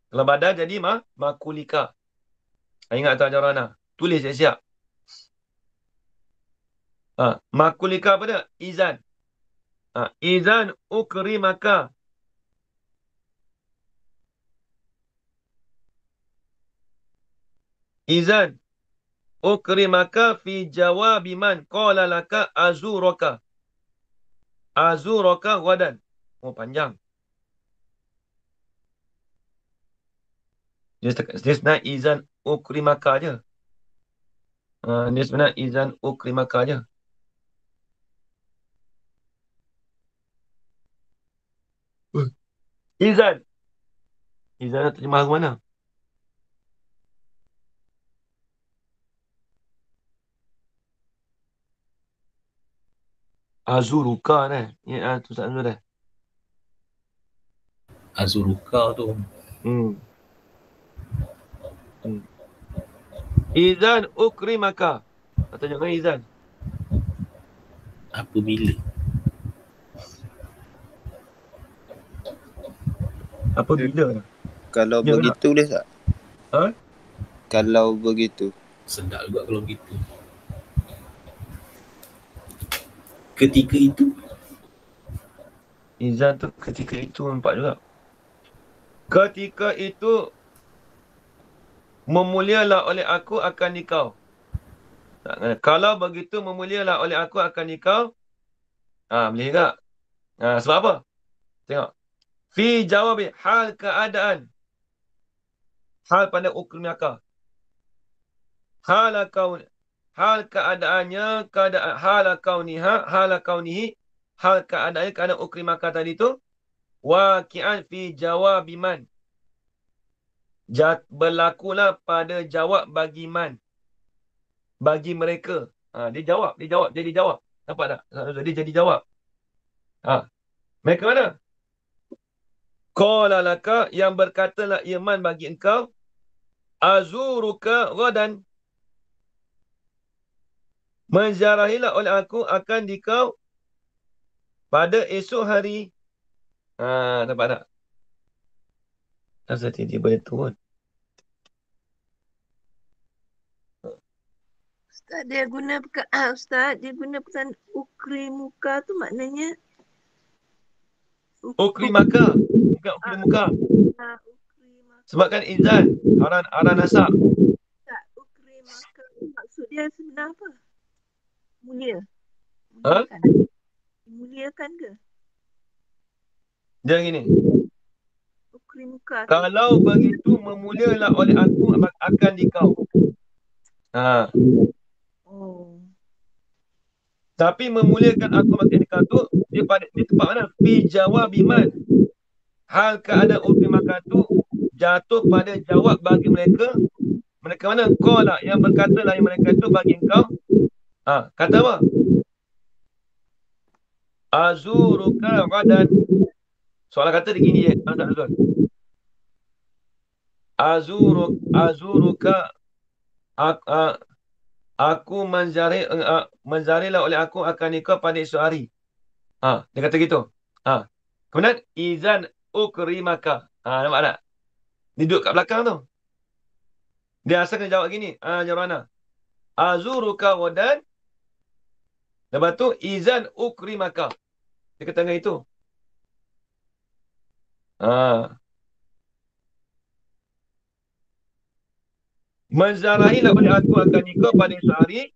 S1: Kalau badal jadi makulika. Ingat tak Jarana? Tulis siap-siap. Makulika apa dia? Izan. Izan ukrimaka. Izan ukrimaka fi jawabi man qala laka azuraka. Azuraka wadan. Panjang. Dia sebenarnya izan ukrimaka je. Dia sebenarnya izan ukrimaka je. Izan. Izan terjemah ke mana? Azuruka ni. Tu tak ada.
S2: Azuruka tu.
S1: Izan ukrimaka. Atau jangan izan.
S2: Apabila.
S1: Apabila.
S3: Kalau begitu boleh tak? Kalau begitu.
S2: Sedap juga kalau begitu. Ketika itu.
S1: Izan tu ketika itu nampak juga. Ketika itu memulialah oleh aku akan dikau. Kalau begitu memulialah oleh aku akan dikau. Boleh tak? Sebab apa? Tengok. Fi jawabi hal keadaan. Hal pada ukrimaka. Hal keadaannya, hal kaunihi, hal keadaannya kerana ukrimaka tadi tu waqi'an fi jawabi man. Berlakulah pada jawab bagi man. Bagi mereka. Dia jawab. Jadi jawab. Nampak tak? Dia jadi jawab. Mereka mana? Qala laka, yang berkatalah iman bagi engkau. Azuruka ghadan. Menziarahilah oleh aku akan dikau pada esok hari. Nampak tak? Asal dia boleh turun.
S6: Ustaz dia guna perkataan ukrimuka tu maknanya
S1: ukrimaka, bukan ukrimuka. Sebab kan izan, aran nasab.
S6: Tak, ukrimaka maksud dia sebenar apa? Mulia. Muliakan ke?
S1: Dia gini.
S6: Ukrimuka.
S1: Kalau begitu memulialah oleh aku akan dikau. Tapi memuliakan aku makin dikau tu dia tempat mana? Fi jawabi man. Hal keadaan ukrimaka tu jatuh pada jawab bagi mereka. Mereka mana? Qala, yang berkatalah yang mereka tu bagi engkau. Kata apa? Azuruka ghadan. Soalan kata dia gini je. Tak betul. Azuruka. Aku menjarilah oleh aku akan nikah pada esok hari. Dia kata gitu. Kemudian izan ukrimaka. Nampak tak? Dia duduk kat belakang tu. Dia asal kena jawab gini. Jawabannya. Azuruka wadan. Lepas tu izan ukrimaka. Dia kata dengan itu. Menziarahilah oleh aku akan nikah pada esok hari.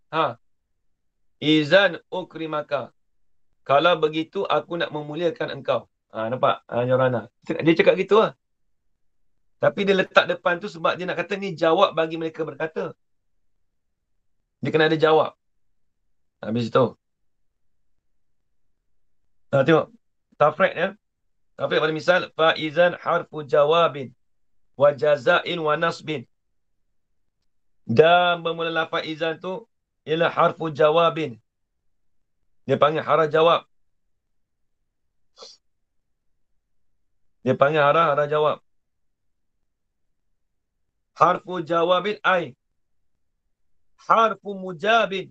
S1: Izan ukrimaka. Kalau begitu aku nak memuliakan engkau. Nampak? Jawabannya. Dia cakap gitu lah. Tapi dia letak depan tu sebab dia nak kata ni jawab bagi mereka berkata. Dia kena ada jawab. Habis itu. Tengok. Tafrek ya. Tafrek pada misal. Fa'izan harfu jawabin. Wa jazain wa nasbin. Dan bermula lafaz izan tu ialah harfu jawabin. Dia panggil hara jawab. Dia panggil hara jawab. Harfu jawabin ay. Harfu mujabin.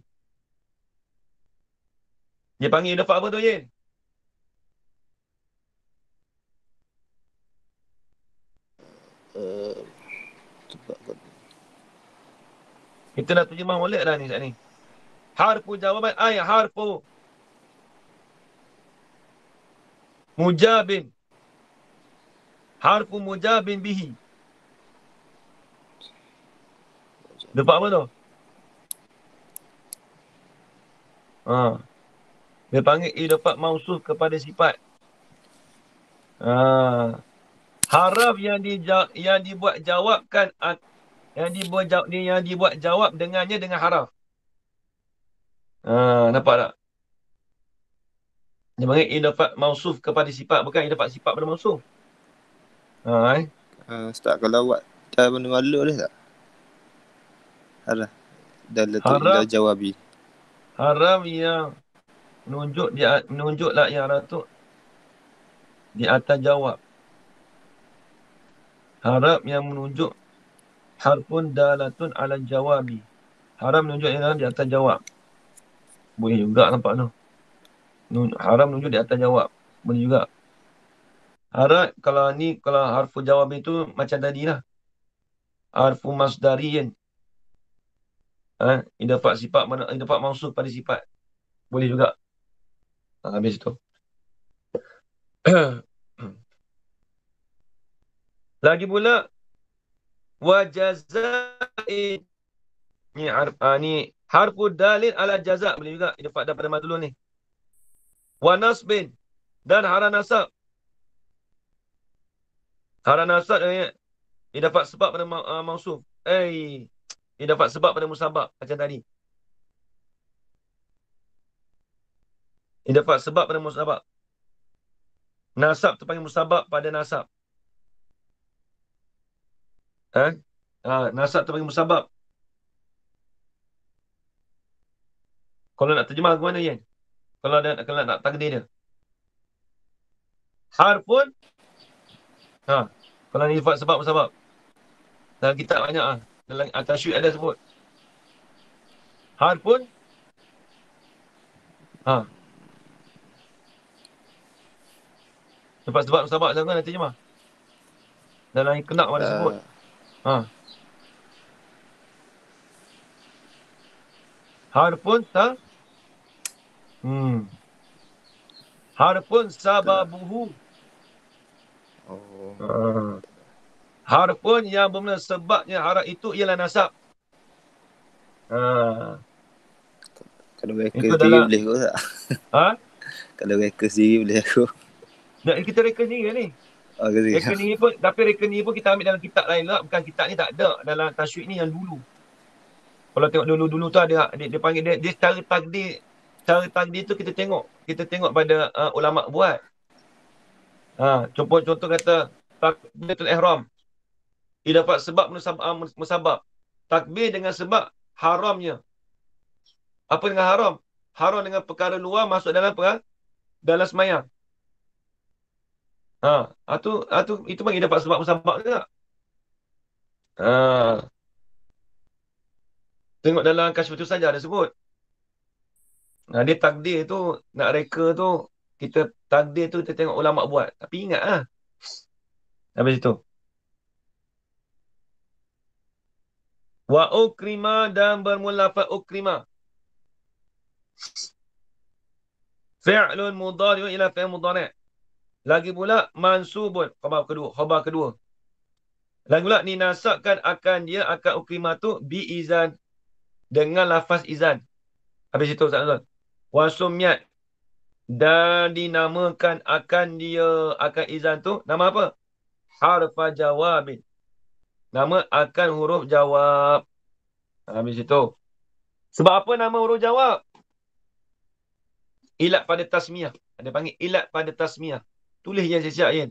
S1: Dia panggil idafah apa tu, Yin? Kita dah terjemah molek dah ni saat ni. Harfu jawaban ay harfu mujabin. Harfu mujabin bihi. Dapat apa tu? Dia panggil idafah mausuf kepada sifat. Haraf yang dibuat jawabkan, yang dibuat jawab dengannya dengan haraf. Nampak tak? Dia panggil idafah mausuf kepada sifat, bukan idafah sifat pada mausuf.
S3: Ustaz, kalau buat dah malu boleh tak? Haraf dah jawabi.
S1: Haraf yang menunjuklah yang haraf tu di atas jawab. Harap yang menunjuk harfun dalatun ala jawabi. Harap menunjuk yang di atas jawab. Boleh juga nampak tu. Harap menunjuk di atas jawab. Boleh juga. Harap kalau harfu jawab itu macam tadi lah. Harfu masdariyin. Idafat sifat mana? Idafat mausuf pada sifat. Boleh juga. Habis itu. Lagi pula wajazain. Ni harfu dalil ala jaza, boleh juga idafat daripada madlul ni. Wa nasbin, dan hara nasab. Hara nasab idafat sebab pada mausuf. Idafat sebab pada musabab macam tadi. Idafat sebab pada musabab. Nasab tu panggil musabab pada nasab. Nasab tu panggil musabab. Kalau nak terjemah ke mana, Yen? Kalau nak takdir dia. Harfun. Kalau ni idafat sebab musabab. Dalam kitab banyak dalam At-Tashwiq ada sebut. Harfun. Sebab musabab dalam nak terjemah. Dalam Iqna' ada sebut. Harfun harfun sababuhu. Harfun yang bermula sebabnya harap itu ialah nasab.
S3: Kalau reka sendiri boleh kot tak? Kalau reka sendiri boleh aku.
S1: Kita reka sendiri ni. Reka ni pun, tapi reka ni pun kita ambil dalam kitab lain lah. Bukan kitab ni tak ada dalam Tashwiq ni yang dulu. Kalau tengok dulu tu ada dia panggil dia cara takdir tu kita tengok pada ulama buat. Contoh kata takbiratul ihram. Ia dapat sebab musabab. Takbir dengan sebab haramnya. Apa dengan haram? Haram dengan perkara luar masuk dalam semayang. Itu panggil dapat sebab musabab ke tak? Tengok dalam Kasyful saja ada sebut. Dia takdir tu, nak reka tu, kita takdir tu kita tengok ulama buat. Tapi ingat lah. Habis itu. Wa ukrima dan bermulafat ukrima. Fi'lun mudhari'un ila fi'l mudhari'. Lagi pula mansubun. Khabar kedua. Lagi pula dinasabkan akan dia, akan ukrima tu bi-izan. Dengan lafaz izan. Habis itu Ustaz Azwan. Wa sumyat. Dan dinamakan akan dia, akan izan tu. Nama apa? Harfa jawabin. Nama akan huruf jawab. Habis itu. Sebab apa nama huruf jawab? Ilat pada tasmiyah. Dia panggil ilat pada tasmiyah. Tulis je siap-siap Ian.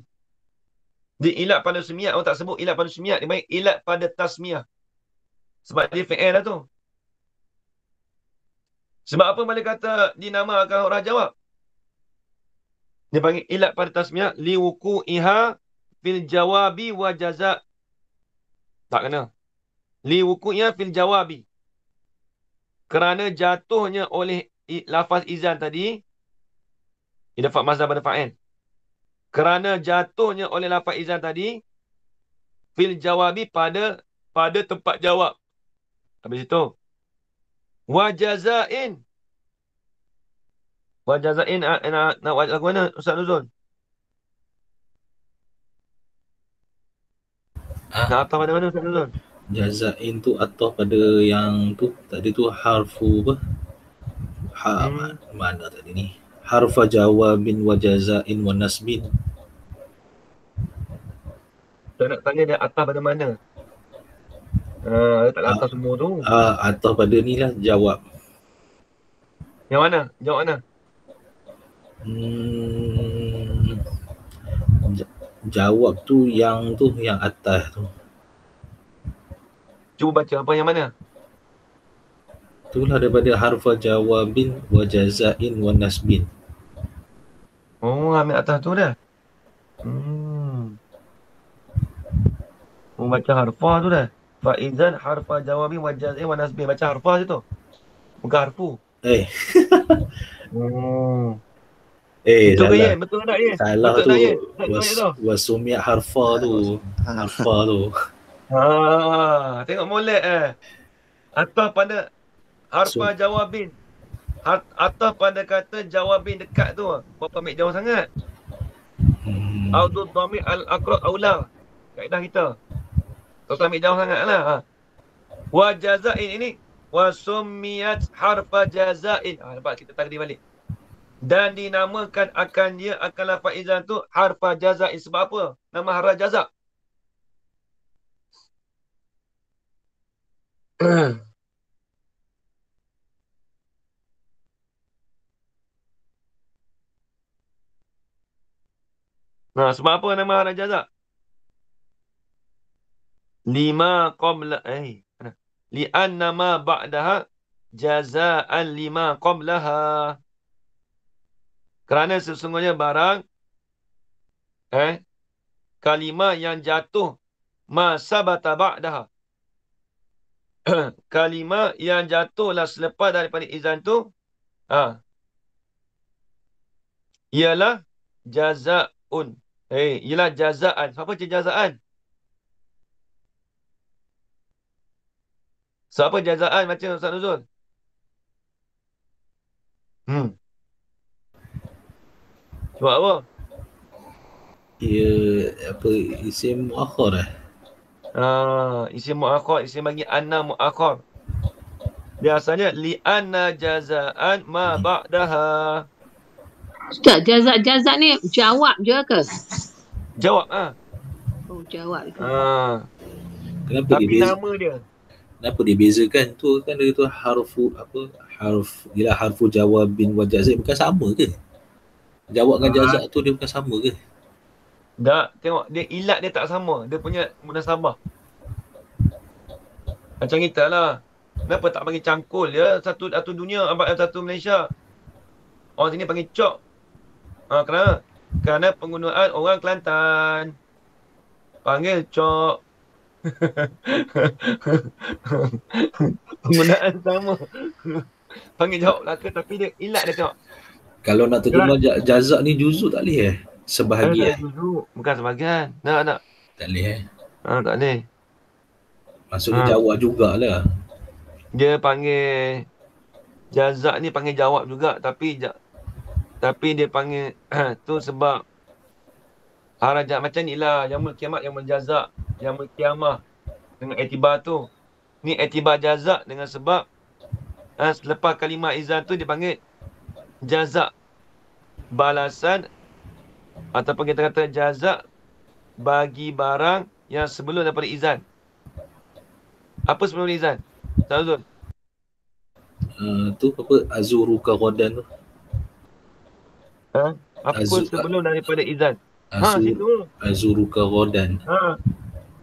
S1: Dia ilat pada tasmiyah. Orang tak sebut ilat pada tasmiyah. Dia panggil ilat pada tasmiyah. Sebab dia fi'il lah tu. Sebab apa boleh kata dinamakan huruf jawab? Dia panggil ilat pada tasmiyah. Liwuku'iha fil jawabi wa jaza'. Tak kena. Liwuku'iha fil jawabi. Kerana jatuhnya oleh lafaz izan tadi. Dia dapat mazhar pada fa'il. Kerana jatuhnya oleh lafaz izan tadi. Fil jawabi pada tempat jawab. Habis itu. Wa jaza'in. Wa jaza'in. Nak buat lagu mana Ustaz Nuzul? Nak atas pada mana Ustaz Nuzul?
S2: Jaza'in tu atau pada yang tu. Tadi tu harfu apa? Mana tadi ni? Harfa jawabin wa jaza'in wa nasbin.
S1: Saya nak tanya dia atas pada mana? Dia tak atas semua tu.
S2: Atau pada ni lah jawab.
S1: Yang mana? Jawab mana?
S2: Jawab tu yang atas tu.
S1: Cuba baca apa yang mana?
S2: Itulah daripada harfa jawabin wa jaza'in wa nasbin.
S1: Oh, ambil atas tu dah. Baca harfa tu dah. Fa'izan harfa jawabin wa jaza'in wa nasbin. Baca harfa je tu. Bukan harfu. Betul ke Yen? Betul tak Yen?
S2: Salah tu. Wasumiyat harfa tu. Harfa tu.
S1: Tengok molek atas pada harfa jawabin. Atas pada kata jawabin dekat tu. Berapa ambil jauh sangat? Audud dhamir al-aqrab aula. Kaedah kita. Tak ambil jauh sangat lah. Wa jaza'in ini. Wa summiyat harfa jaza'in. Nampak kita takdir balik. Dan dinamakan akan dia, akan lafaz izan tu harfa jaza'in. Sebab apa? Nama harfa jaza'. Sebab apa nama harfa jaza'? Lima qabla li'anna ma ba'daha jaza'an lima qablaha. Kerana sesungguhnya barang kalimah yang jatuh ma sabata ba'daha. Kalimah yang jatuhlah selepas daripada izan tu ialah jaza'un. Ialah jaza'an. Siapa je jaza'an? Siapa jaza'an baca Ustaz Nuzul? Sebab apa?
S2: Isim muakhar
S1: Isim muakhar, isim bagi anna muakhar. Biasanya li'anna jaza'an ma ba'daha.
S5: Ustaz, jazak ni jawab je ke?
S1: Jawab
S5: Oh, jawab ke.
S2: Kenapa
S1: tapi
S2: dia
S1: nama dia?
S2: Kenapa dia bezakan tu? Kan dia tu harfu jawabin wa jaza'in bukan sama ke? Jawab dengan jazak tu dia bukan sama ke?
S1: Tak, tengok dia ilat dia tak sama. Dia punya munasabah. Macam kita lah. Kenapa tak panggil cangkul ya? Satu dunia, satu Malaysia. Orang sini panggil cok. Kerana penggunaan orang Kelantan. Panggil cok. Penggunaan sama. Panggil jawab lah ke, tapi dia ilat dia tengok.
S2: Kalau nak terjemah jazak ni juzuk tak boleh sebahagian.
S1: Bukan sebahagian. Tak.
S2: Tak boleh
S1: tak boleh.
S2: Maksudnya jawab jugalah.
S1: Dia panggil jazak ni panggil jawab juga, tapi dia panggil tu sebab harajat macam ni lah. Yaumul kiamat, yaumul jazak, yaumul kiamah dengan etibar tu. Ni etibar jazak dengan sebab selepas kalimah izan tu dipanggil jazak balasan, ataupun kita kata jazak bagi barang yang sebelum daripada izan. Apa sebelum izan? Tazul.
S2: Tu apa azuruka ghadan tu?
S1: Apa sebelum daripada izan? Situ.
S2: Azuruka ghadan.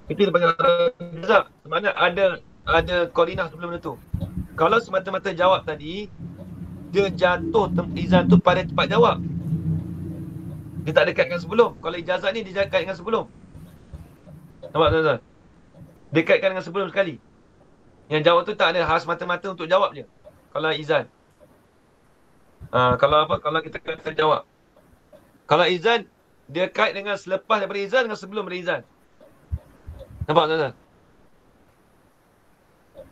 S1: Itu dia panggil jazak. Sebenarnya ada qarinah sebelum itu. Kalau semata-mata jawab tadi, dia jatuh izan tu pada cepat jawab. Dia tak ada kaitkan sebelum. Kalau ijazah ni dia kaitkan dengan sebelum. Nampak tuan-tuan? Dia kaitkan dengan sebelum sekali. Yang jawab tu tak ada khas mata-mata untuk jawab je. Kalau izan. Kalau kita kata jawab. Kalau izan, dia kait dengan selepas daripada izan dengan sebelum daripada izan. Nampak tuan-tuan?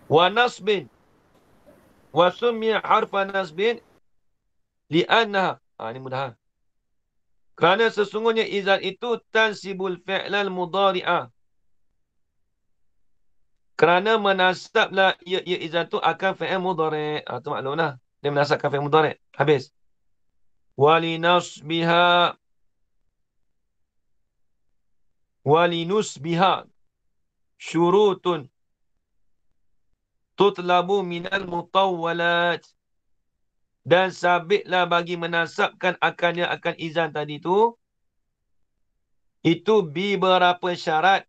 S1: Wa nasbin. Wa summiya harfa nasbin li'annaha. Ini mudah. Kerana sesungguhnya izan itu tansibul fi'lal mudhari'ah. Kerana menasablah ia izan itu akan fi'il mudhari'. Itu maklumlah. Dia menasabkan fi'il mudhari'. Habis. Walinasbiha. Walinusbiha. Syurutun. Tutlabu minal mutawwalat. Dan sabitlah bagi menasabkan akannya akan izan tadi tu. Itu beberapa syarat.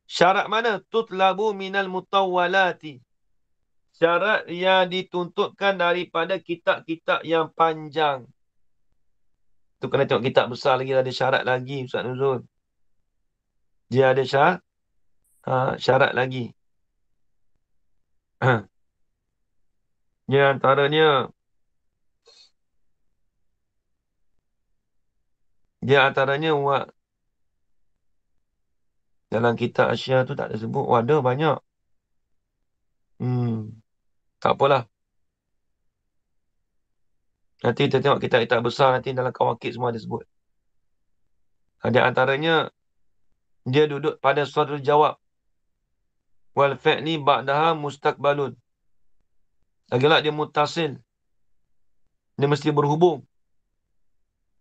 S1: Syarat mana? Tutlabu minal mutawwalati. Syarat yang dituntutkan daripada kitab-kitab yang panjang. Tu kena tengok kitab besar lagi, ada syarat lagi Ustaz Nuzul. Dia ada syarat lagi. Di antaranya dalam kitab Asya tu tak ada sebut. Ada banyak. Tak apalah. Nanti kita tengok kitab-kitab besar, nanti dalam Kawakib semua ada sebut. Di antaranya dia duduk pada suatu jawab. Wal fi'li ba'daha mustaqbalun. Lagi-lagi dia muttasil. Dia mesti berhubung.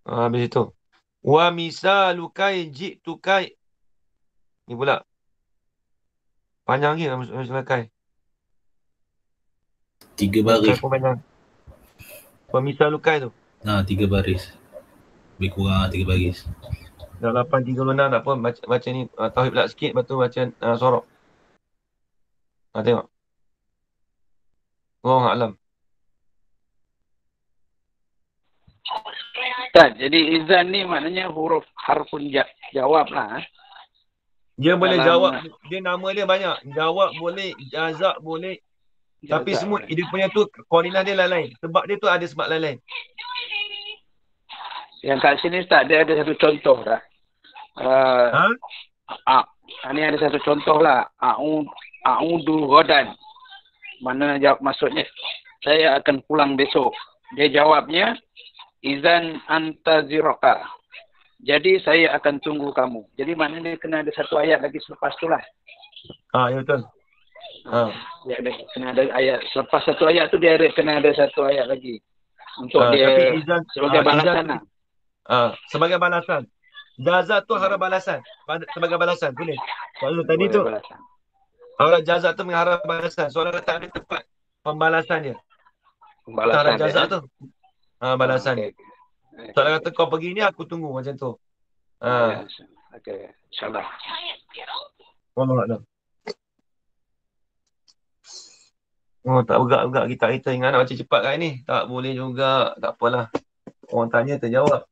S1: Habis itu. Wa misalukai ji'tukai. Ni pula. Panjang lagi misalukai.
S2: 3 baris.
S1: Wa misalukai tu.
S2: 3 baris. Lebih kurang 3 baris.
S1: Dah 8.36 tak apa. Baca ni tauhid pula sikit. Lepas tu baca sorok. Tengok. Wallahu a'lam.
S4: Tak, jadi izan ni maknanya huruf harfun jawab lah.
S1: Dia boleh jawab. Dia nama dia banyak. Jawab boleh. Jazak boleh. Tapi semua dia punya tu koordinat dia lain-lain. Sebab dia tu ada sebab lain-lain.
S4: Yang kat sini Ustaz, dia ada satu contoh dah. Ini ada satu contoh lah. A'udu ghadan. Mana jawab maksudnya, saya akan pulang besok. Dia jawabnya, izan antaziraka. Jadi saya akan tunggu kamu. Jadi maknanya dia kena ada satu ayat lagi selepas tu lah.
S1: Ya betul.
S4: Dia ada, kena ada ayat. Selepas satu ayat tu dia ada, kena ada satu ayat lagi. Untuk dia
S1: izan,
S4: sebagai balasan lah.
S1: Sebagai balasan. Jazak tu harap balasan. Sebagai balasan. Boleh. Soalan tadi tu. Harap jazak tu mengharap balasan. Soalan tak ada tempat pembalasan dia. Harap jazak tu. Balasan dia. Soalan kata kau pergi ni aku tunggu macam tu.
S4: Okey. InsyaAllah.
S1: Wallahu a'lam. Tak bergerak-gerak kita ingat nak baca cepat kan ni. Tak boleh juga. Tak apalah. Orang tanya terjawab.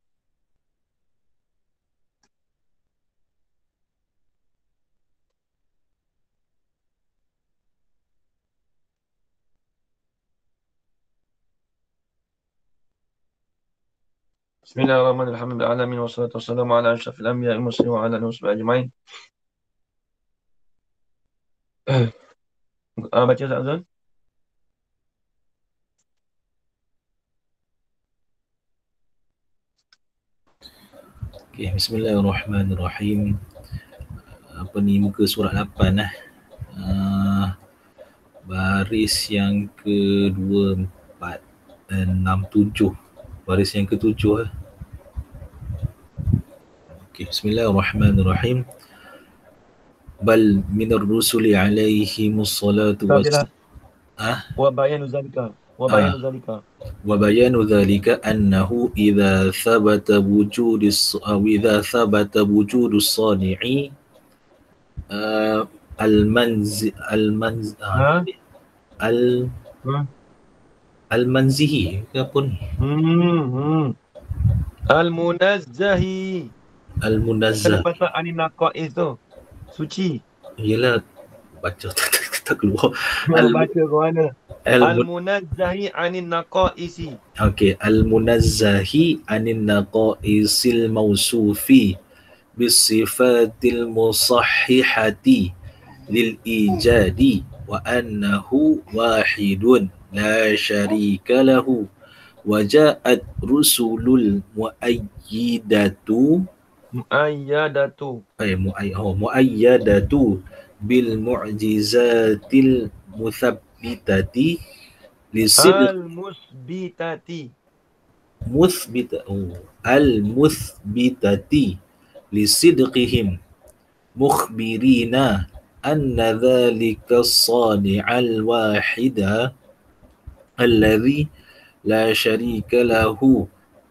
S1: Bismillahirrahmanirrahim. Alamin wassalatu wassalamu ala asyrafil anbiya'i wal mursalin wa ala alihi washabihi ajma'in. Baca Ustaz Azan.
S2: Okay, bismillahirrahmanirrahim. Apa ni, muka surat 8 lah. Baris yang ke-2, 4, 6, 7. Baris yang ke-7 lah. Okay, bismillahirrahmanirrahim. Bal minar rusuli alaihimus salatu wassalam.
S1: Wa bayanu zalika.
S2: وبيان ذلك أنه إذا ثبت وجود الصانع المنزهي apa ni? Al-munazzah.
S1: Pasal anin naqais tu. Suci.
S2: Yalah, baca tak keluar.
S1: Baca ke mana? Al-munazzahi anin naqaisi.
S2: Okay, al-munazzahi anin naqaisil mausufi bisifatil musahhihati lil ijadi wa annahu wahidun la syarika lahu wa ja'at rusulul muayyadatu bil mu'jizatil muthabbitati al-muthbitati lisidqihim mukhbirina anna dhalika as-sani'al wahida alladhi la syarika lahu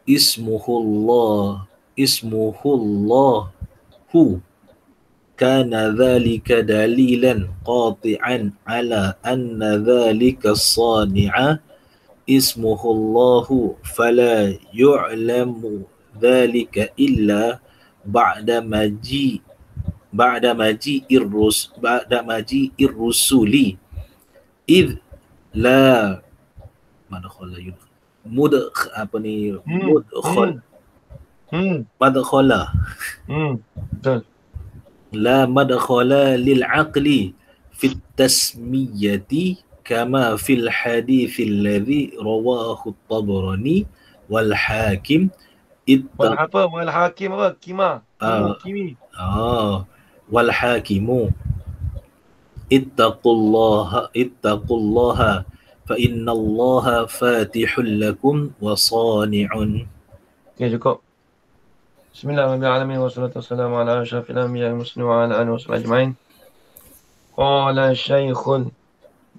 S2: ismuhullahu kana dhalika dalilan qati'an ala anna dhalika as-sani'a ismuhullahu fala yu'lamu dhalika illa ba'da maji'ir rusuli id la madkhala la madkhala lil aqli fit tasmiyati kama fil hadits alladhi rawahu at-Tabarani wal Hakim
S1: wal
S2: hakimu ittaqullaha fa innallaha fatihul lakum wa sani'un.
S1: Okay, cukup. Bismillahirrahmanirrahim. Wassalatu wassalamu ala asyrafil anbiya'i wal mursalin wa ala alihi washabihi ajma'in. Qala Syekhul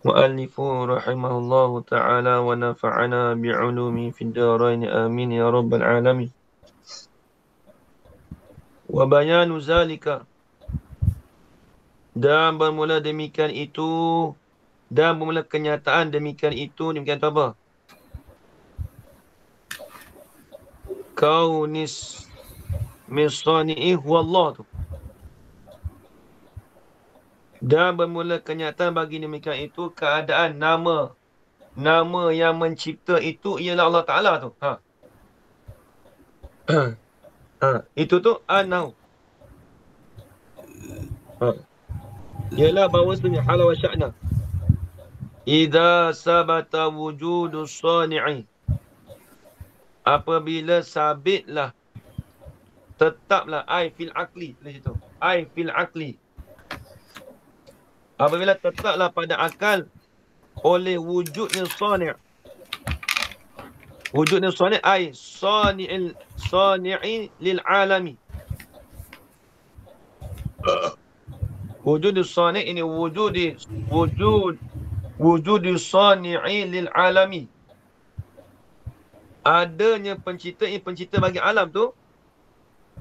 S1: Mu'allifu rahimahullahu ta'ala wa nafa'ana bi'ulumi fid darain amin ya rabbal alamin. Wa bayanu zalika, dan bermula demikian itu, dan bermula kenyataan demikian itu, demikian itu apa? Kaunis misani'i huwallah tu. Dan bermula kenyataan bagi demikian itu keadaan nama yang mencipta itu ialah Allah Ta'ala tu. Itu tu anahu. Ialah bahawasanya hala wa sya'na. Idza sabata wujudus sani'i, apabila sabitlah, tetaplah ai fil aqli, di situ. Ai fil aqli. Apabila tetaplah pada akal oleh wujudnya sani'. Wujudnya sani' ai sani'i lil alami. Wujud sani' ini wujud sani'i lil alami. Adanya pencipta bagi alam tu.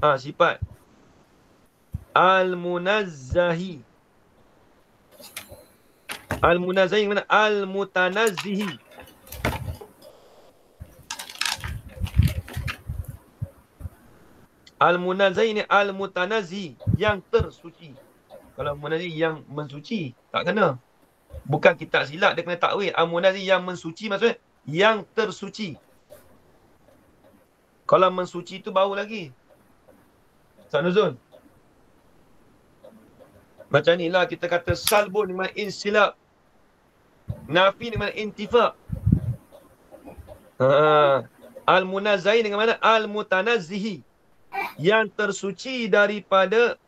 S1: Sifat al-munazzahi. Al-munazzahi mana? Al-mutanazzihi. Al-munazzahi ni al-mutanazzi, yang tersuci. Kalau munazzi yang mensuci, tak kena. Bukan kita silap, dia kena takwil. Al-munazzi yang mensuci maksudnya yang tersuci. Kalau mensuci itu bau lagi. Ustaz Nuzul. Macam inilah kita kata salbun dengan insilab. Nafi dengan intifa. Al-munazzahi dengan mana? Al-mutanazzihi. Yang tersuci daripada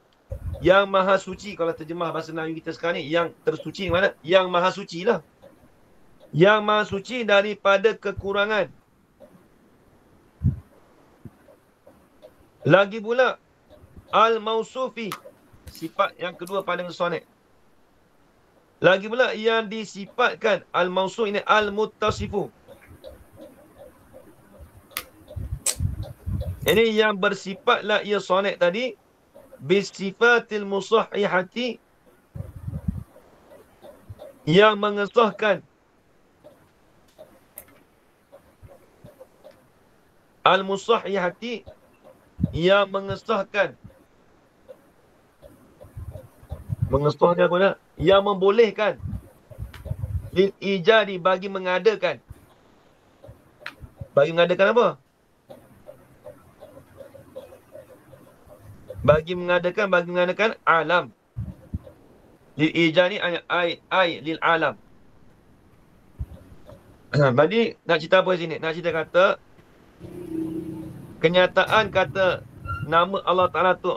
S1: yang maha suci. Kalau terjemah bahasa Melayu kita sekarang ni, yang tersuci mana? Yang maha suci lah. Yang maha suci daripada kekurangan. Lagi pula al-mausufi, sifat yang kedua pada sonnet. Lagi pula yang disifatkan, al-mausuf ini al-muttasifu. Ini yang bersifatlah ia sonnet tadi bisifatil musahihati, yang mengesahkan, al-musahihati, yang mengesahkan. Mengesahkan apa nak? Yang membolehkan. Lil ijadi, bagi mengadakan. Bagi mengadakan apa? Bagi mengadakan alam. Lil ijadi ay lil alam. Jadi nak cerita apa sini? Nak cerita kata kenyataan kata nama Allah Ta'ala tu,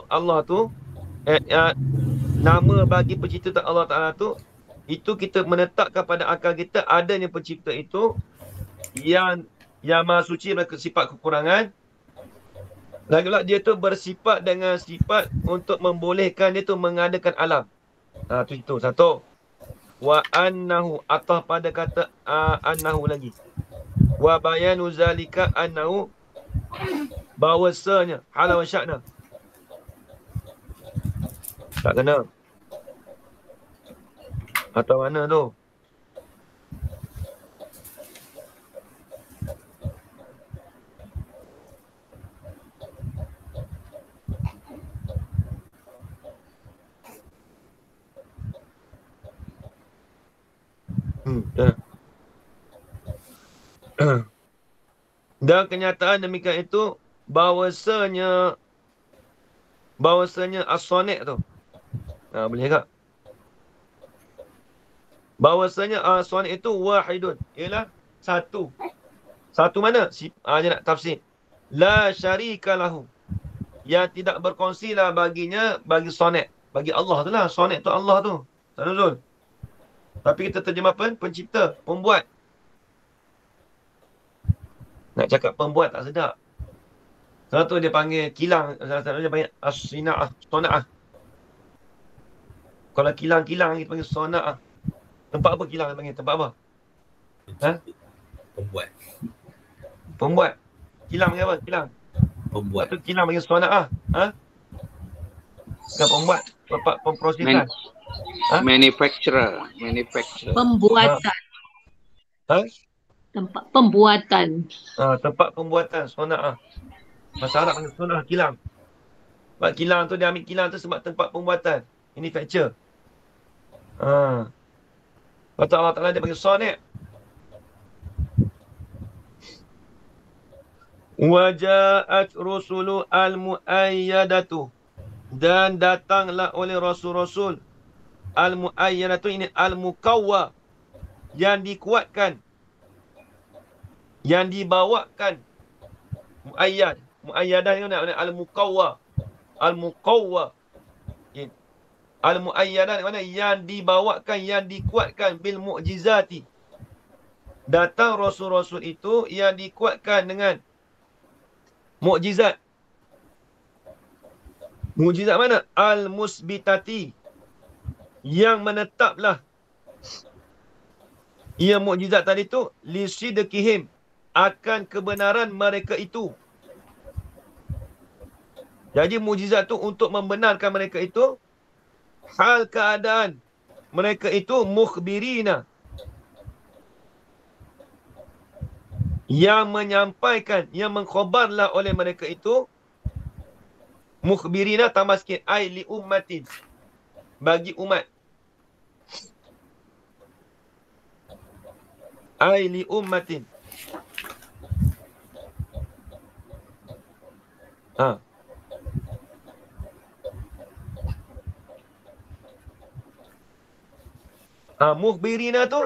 S1: nama bagi pencipta Allah Ta'ala tu, itu kita menetapkan pada akal kita adanya pencipta itu yang maha suci dengan sifat kekurangan. Lagi pula dia tu bersifat dengan sifat untuk membolehkan dia tu mengadakan alam. Itu satu. Wa annahu, atah pada kata annahu lagi. Wa bayanu zalika annahu, bahawasanya hala wa sya'na. Tak kena. Atau mana tu? Dan kenyataan demikian itu bahawasanya as-sonnet tu. Boleh tak? Bahawasanya as-sonnet itu wahidun, ialah satu. Satu mana? Dia nak tafsir. La syarika lahu, yang tidak berkongsi lah baginya, bagi sonnet. Bagi Allah tu lah. Sonnet tu Allah tu. Tak nuzul. Tapi kita terjemah apa? Pencipta, pembuat. Nak cakap pembuat tak sedap. Salah tu dia panggil kilang. Salah satu dia panggil as-sina'ah, sona'ah. Kalau kilang-kilang kita panggil sona'ah. Tempat apa kilang dia panggil? Tempat apa? Pembuat. Kilang panggil apa? Kilang. Pembuat. Lepas tu kilang panggil sona'ah. Bukan pembuat. Tempat pemprosesan.
S4: Manufacturer.
S5: Pembuatan. Tempat pembuatan.
S1: Tempat pembuatan sona'ah. Bahasa Arab panggil sona'ah, kilang. Sebab kilang tu, dia ambil kilang tu sebab tempat pembuatan. Manufacture. Lepas tu Allah Ta'ala dia panggil sonnet. Waja'at rusulu al-mu'ayyadatu, dan datanglah oleh rasul-rasul al-mu'ayyadatu, ini al-mukawwa, yang dikuatkan, yang dibawakan. Mu'ayyadah ni al-mukawwa. Al-mukawwa. Al-mu'ayyadah ni mana? Yang dibawakan, yang dikuatkan bil mu'jizati. Datang rasul-rasul itu yang dikuatkan dengan mukjizat. Mukjizat mana? Al-musbitati, yang menetaplah. Ia mukjizat tadi tu lisidqihim, akan kebenaran mereka itu. Jadi mukjizat tu untuk membenarkan mereka itu, hal keadaan mereka itu mukhbirina, yang menyampaikan, yang mengkhabarlah oleh mereka itu. Mukhbirina tambah sikit, ai li ummatin, bagi umat. Ai li ummatin. Ha. Mukhbirina tu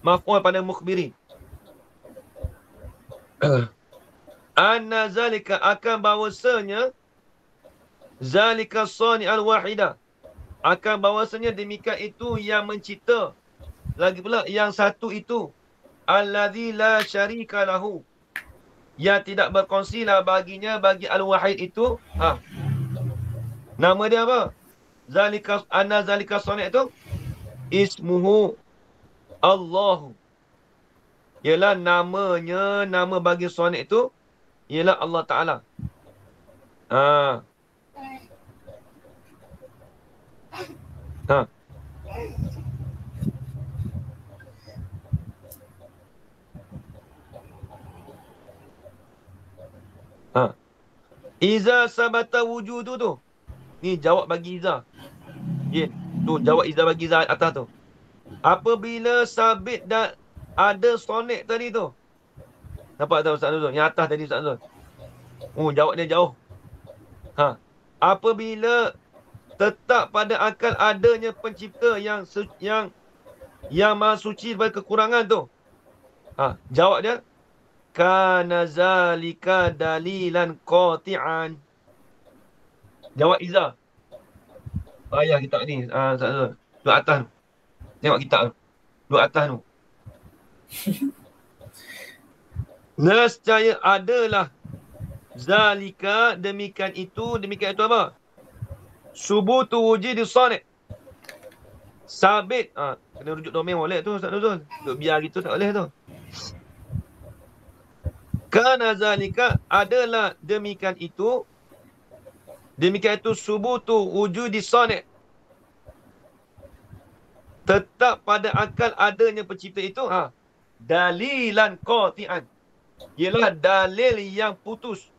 S1: maf'ul pada mukhbirin. Anna zalika akan bahawasanya zalika sani al-wahida akan bahawasanya demikian itu yang mencipta, lagi pula yang satu itu alladzi la syarika lahu yang tidak berkongsilah baginya bagi al-wahid itu. Nama dia apa? Zalika anna zalika sani itu ismuhu Allahu. Ialah namanya, nama bagi sani itu ialah Allah Ta'ala. Iza sabata wujudu tu. Ni jawab bagi Iza. Tu jawab Iza bagi Iza atas tu. Apabila sabit dan ada sonek tadi tu. Nampak tak Ustaz Nuzul? Yang atas tadi Ustaz Nuzul. Jawab dia jauh. Apabila tetap pada akal adanya pencipta yang maha suci daripada kekurangan tu. Jawab dia. Kana zalika dalilan qati'an. Jawab Iza. Ayah kitab ni. Ustaz Nuzul. Duduk atas tu. Tengok kitab tu. Duduk atas tu. Nescaya adalah zalika demikian itu apa? Subutu wujudi sani. Sabit. Kena rujuk domain boleh tu Ustaz Nuzul. Duk biar gitu tak boleh tu. Kana zalika adalah demikian itu subutu wujudi sani. Tetap pada akal adanya pencipta itu. Dalilan qati'an. Ialah dalil yang putus.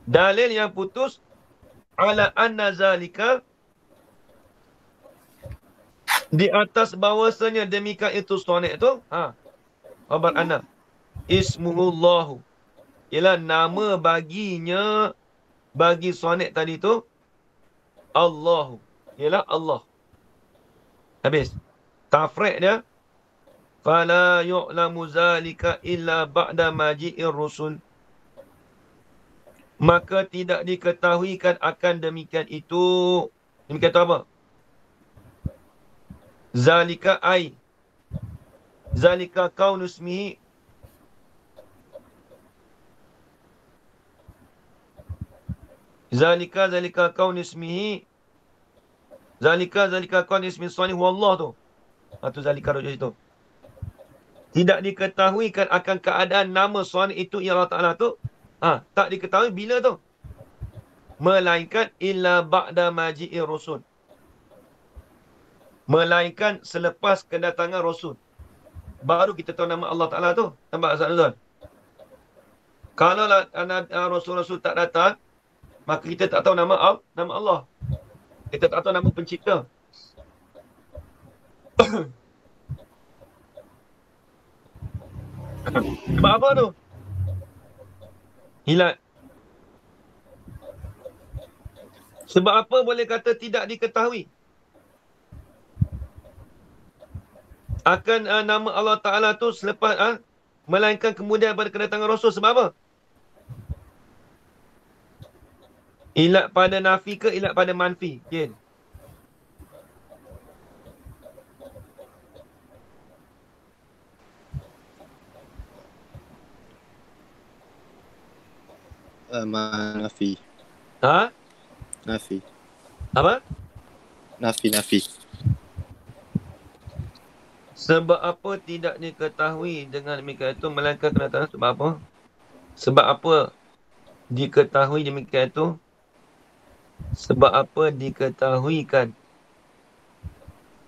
S1: Dalil yang putus ala anna zalika di atas bahawasanya demikian itu sonek tu. Khabar anna ismuhullahu. Ialah nama baginya bagi sonek tadi tu Allahu. Ialah Allah. Habis. Tafriq dia. Fala yu'lamu zalika illa ba'da maji'ir rusul. Maka tidak diketahuikan akan demikian itu. Demikian itu apa? Zalika ai. Zalika kaunusmihi. Zalika kaunismihi. Zalika kaunismihi sani huwallah tu. Itu zalika rujuk itu. Tidak diketahuikan akan keadaan nama suami itu ya Allah Ta'ala tu. Tak diketahui bila tu. Melainkan illa ba'da maji'ir rusul. Melainkan selepas kedatangan Rasul. Baru kita tahu nama Allah Ta'ala tu. Nampak Ustaz Nuzul? Kalau Rasul-Rasul tak datang, maka kita tak tahu nama Allah. Kita tak tahu nama pencipta. Sebab apa tu? Hilat. Sebab apa boleh kata tidak diketahui akan nama Allah Ta'ala tu selepas melainkan kemudian pada kedatangan Rasul. Sebab apa? Ilat pada nafi ke ilat pada manfi? Okay.
S3: Nafi. Nafi.
S1: Apa?
S3: Nafi.
S1: Sebab apa tidak diketahui dengan demikian itu melainkan kedatangan? Sebab apa? Sebab apa diketahui demikian itu? Sebab apa diketahuikan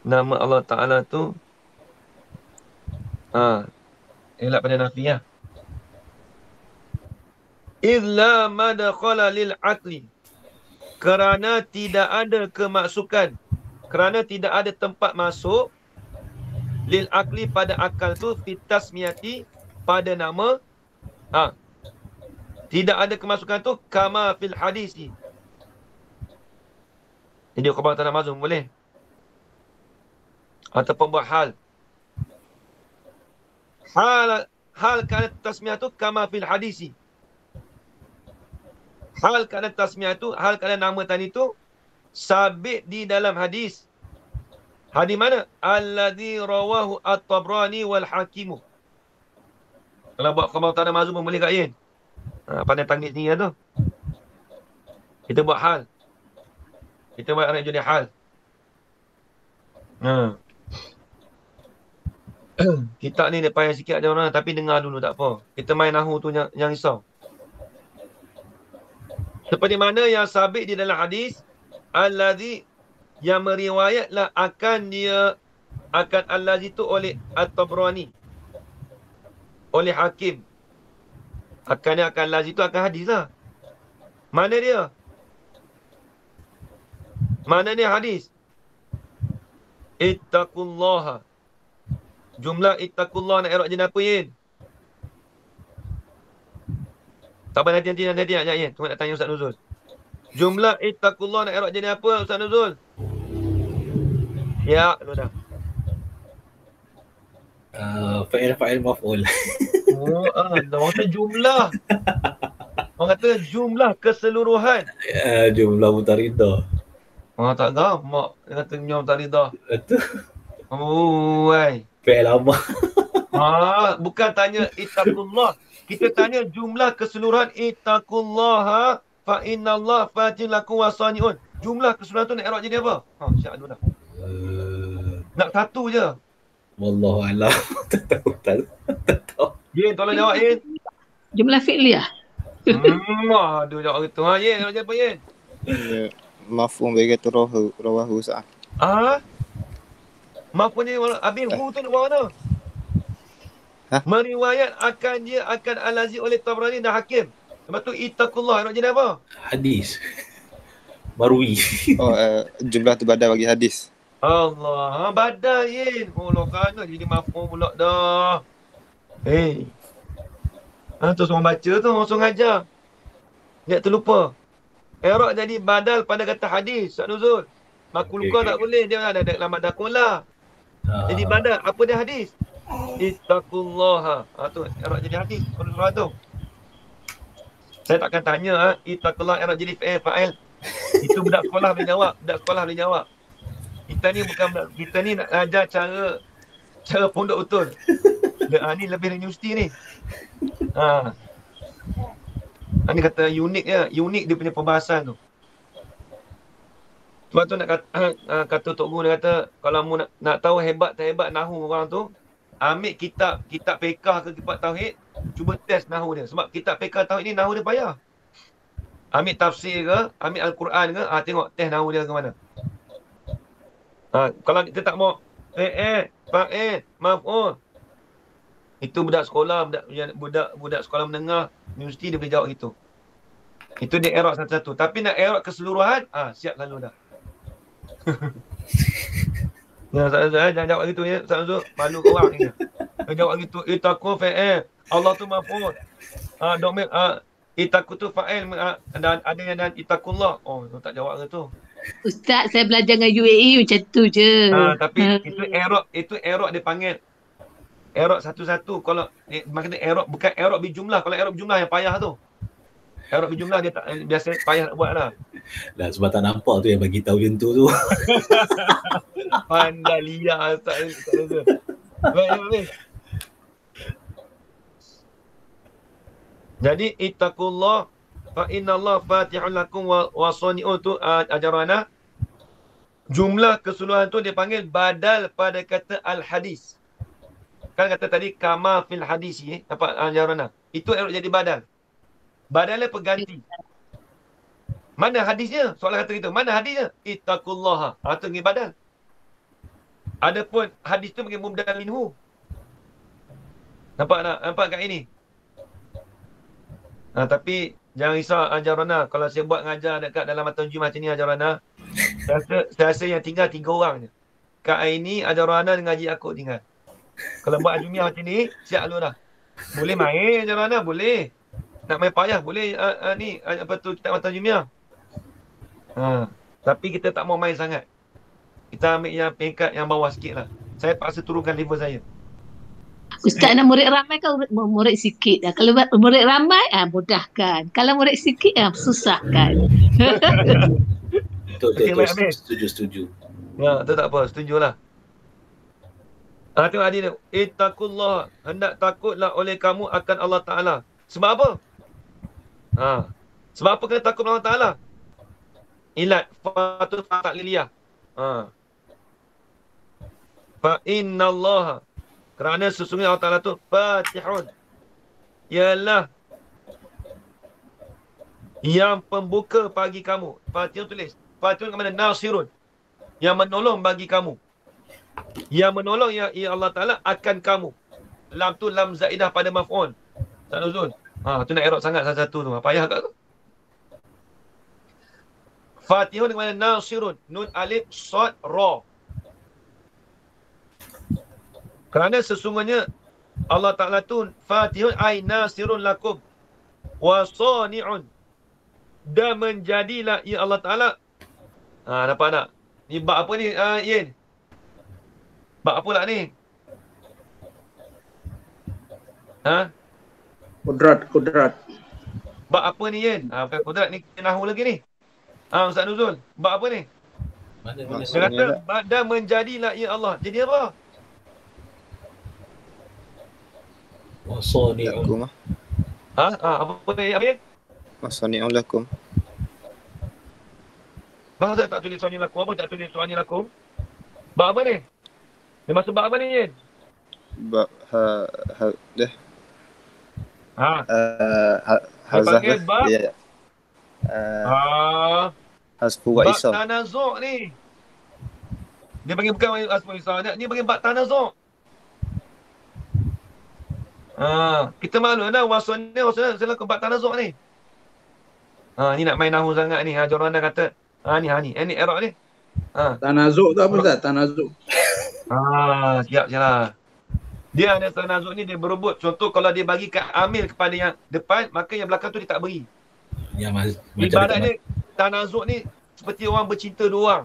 S1: nama Allah Ta'ala tu? Elak pada nafi ya. Illa madakhala lil aqli. Kerana tidak ada kemasukan. Kerana tidak ada tempat masuk lil aqli pada akal tu fitasmiyati pada nama Tidak ada kemasukan tu kama fil hadis. Jadi khabar tanah mazum boleh. Ataupun buat hal. Hal kana tasmiyah tu kama fil hadisi. Hal kana tasmiyah tu, hal kana nama tadi tu sabit di dalam hadis. Hadis mana? Alladhi rawahu at-Tabrani wal Hakimu. Kalau buat khabar tanah mazum boleh kat Yin. Pandai tangis ni tu. Kita buat hal. Kita buat anak jadi hal. Kitab ni dia payah sikit ada orang, tapi dengar dulu tak apa. Kita main nahu tu yang risau. Seperti mana yang sabit di dalam hadis, allazi yang meriwayatlah akan allazi tu oleh At-Tabrani, oleh Hakim. Akan allazi tu akan hadis lah. Mana dia? Mana dia hadis? Ittaqullaha. Jumlah ittaqullah nak i'rab jadi apa, Yin? Tak apa, nanti ajak, Yin. Tunggu nak tanya Ustaz Nuzul. Jumlah ittaqullah nak i'rab jadi apa, Ustaz Nuzul? Ya, lu dah.
S2: Fa'il maf'ul.
S1: Orang kata jumlah. Orang kata jumlah keseluruhan.
S2: Jumlah mutaridah.
S1: Tak gamak. Dia kata jumlah mutaridah.
S2: Betul.
S1: Wai.
S2: Fa'il amah.
S1: Bukan tanya ittaqullah. Kita tanya jumlah keseluruhan ittaqullaha fa innallaha fatil lakum wasaniun. Jumlah keseluruhan tu nak i'rab jadi apa? Syak dulu dah. Nak satu je.
S2: Wallahu a'lam. Tak tahu.
S1: Yin, tolong jawab, Yin.
S5: Jumlah fi'liyah.
S1: Aduh, jawab gitu. Yin, nak jawab apa, Yin?
S3: Mafhum bagi kata rawahu sa'ah.
S1: Mafhum ni habis hu tu nak buat mana? Meriwayat akan al-Aziz oleh Tabrani dan Hakim. Lepas tu ittaqullah nak jadi apa?
S2: Hadis. Marwi.
S3: Jumlah tu badal bagi hadis.
S1: Allah, badal, Yin. Kerana jadi mafhum pula dah. Tu seorang baca tu, seorang ajar. Dia terlupa. I'rab jadi badal pada kata hadis, Ustaz Nuzul. Makuluka tak boleh, dia ada dalam madakulah. Jadi badal, apa dia hadis? Ittaqullaha. Tu i'rab jadi hadis pada surah tu. Saya takkan tanya ittaqullah i'rab jadi fa'il. Itu budak sekolah boleh jawab. Kita ni nak ajar cara pondok betul. Ni lebih dari universiti ni. Ni kata unik dia punya perbahasan tu. Sebab tu nak kata Tok Guru, dia kata kalau mu nak tahu hebat tak hebat nahu orang tu, ambil kitab fiqh ke kitab tauhid, cuba test nahu dia. Sebab kitab fiqh tauhid ni nahu dia payah. Ambil tafsir ke, ambil Al-Quran ke, tengok test nahu dia ke mana. Kalau kita tak mau fa'il, maf'ul. Itu budak sekolah, budak sekolah menengah, universiti dia boleh jawab gitu. Itu dia i'rab satu-satu. Tapi nak i'rab keseluruhan, siap lalu dah. Saya jangan jawab gitu ya. Ustaz malu ke orang ni. Dia jawab gitu, ittaqu fa'il. Allah tu maf'ul. Ittaqu tu fa'il dan ada yang dan ittaqullah. Tak jawab gitu.
S5: Ustaz, saya belajar dengan UAE macam tu je.
S1: Tapi itu i'rab dia panggil i'rab satu-satu. Kalau maknanya i'rab bukan i'rab bijumlah. Kalau i'rab bijumlah yang payah tu. I'rab bijumlah dia tak, biasa payah nak buat lah.
S2: Sebab tak nampak tu yang bagi tahu macam tu.
S1: Pandai liar Ustaz. Baik. Jadi ittaqullah fa innallaha fatihul lakum wa sani'un tu ajarana. Jumlah keseluruhan tu dia panggil badal pada kata al-hadis. Kan kata tadi kama fil hadisi, apa ajarana. Itu jadi badal. Badalnya pengganti. Mana hadisnya? Soalan kata gitu. Mana hadisnya? Ittaqullaha. Tu ngi badal. Adapun hadis tu panggil mubdal minhu. Nampak kat ini? Tapi jangan risau ajarana. Kalau saya buat ngajar dekat dalam mata ujian macam ni ajarana, saya rasa yang tinggal 3 orang je. Kak Aini, ajarana dengan Haji Yaakob tinggal. Kalau buat ajumiah macam ni, siap lu dah. Boleh main ajarana? Boleh. nak main payah boleh ni apa tu kitab mata jumia. Tapi kita tak mau main sangat. Kita ambil yang peringkat yang bawah sikit lah. Saya paksa turunkan level saya.
S5: Ustaz nak murid ramai kan murid sikit dah. Kalau murid ramai mudahkan. Kalau murid sikit susahkan.
S2: Setuju.
S1: Ya, tu tak apa, setujulah. Tengok hadis ni. Ittaqullah, hendak takutlah oleh kamu akan Allah Taala. Sebab apa? Sebab apa kena takut Allah Taala? Ilat fatut takliliyah. Fa innallaha, kerana sesungguhnya Allah Taala tu Fatihun, ialah yang pembuka bagi kamu. Fatihun tulis. Fatihun ke mana? Nasirun, yang menolong bagi kamu. Yang menolong ya Allah Ta'ala akan kamu. Lam tu lam zaidah pada maf'ul. Tak nuzul. Tu nak erok sangat satu tu. Payah kat tu. Fatihun ke mana? Nasirun. Nun alif sad ra. Kerana sesungguhnya Allah Ta'ala tu Fatihun ay nasirun lakum wa sani'un, dan menjadilah ya Allah Ta'ala. Nampak tak? Ni bab apa ni Yin? Bab apa lah ni?
S4: Kudrat.
S1: Bab apa ni Yin? Bukan kudrat ni, kita nahu lagi ni. Ustaz Nuzul, bab apa ni?
S2: Mana
S1: Dia kata dan menjadilah ya Allah. Jadi apa?
S2: Wasani'un.
S1: Apa ni?
S3: Wasani'un lakum.
S1: Bang Ustaz tak tulis suami lakum. Apa tak tulis suami lakum? Bab apa ni? Dia masuk bab apa ni Yin?
S3: Bab dah.
S1: Dia panggil bab
S3: Hasbu wa Isa.
S1: bab tanazuk ni. Dia panggil bukan Hasbu wa Isa. Dia panggil bab tanazuk. Kita malu dah wasannya salah ke bab tanazuk ni. Ni nak main nahu sangat ni. Joranda kata ni error ni.
S4: Tanazuk tu apa Ustaz? Tanazuk.
S1: Siap lah. Dia ada tanazuk ni, dia berebut. Contoh kalau dia bagi kat amil kepada yang depan, maka yang belakang tu dia tak beri. Ibarat dia tanazuk ni seperti orang bercinta dua orang.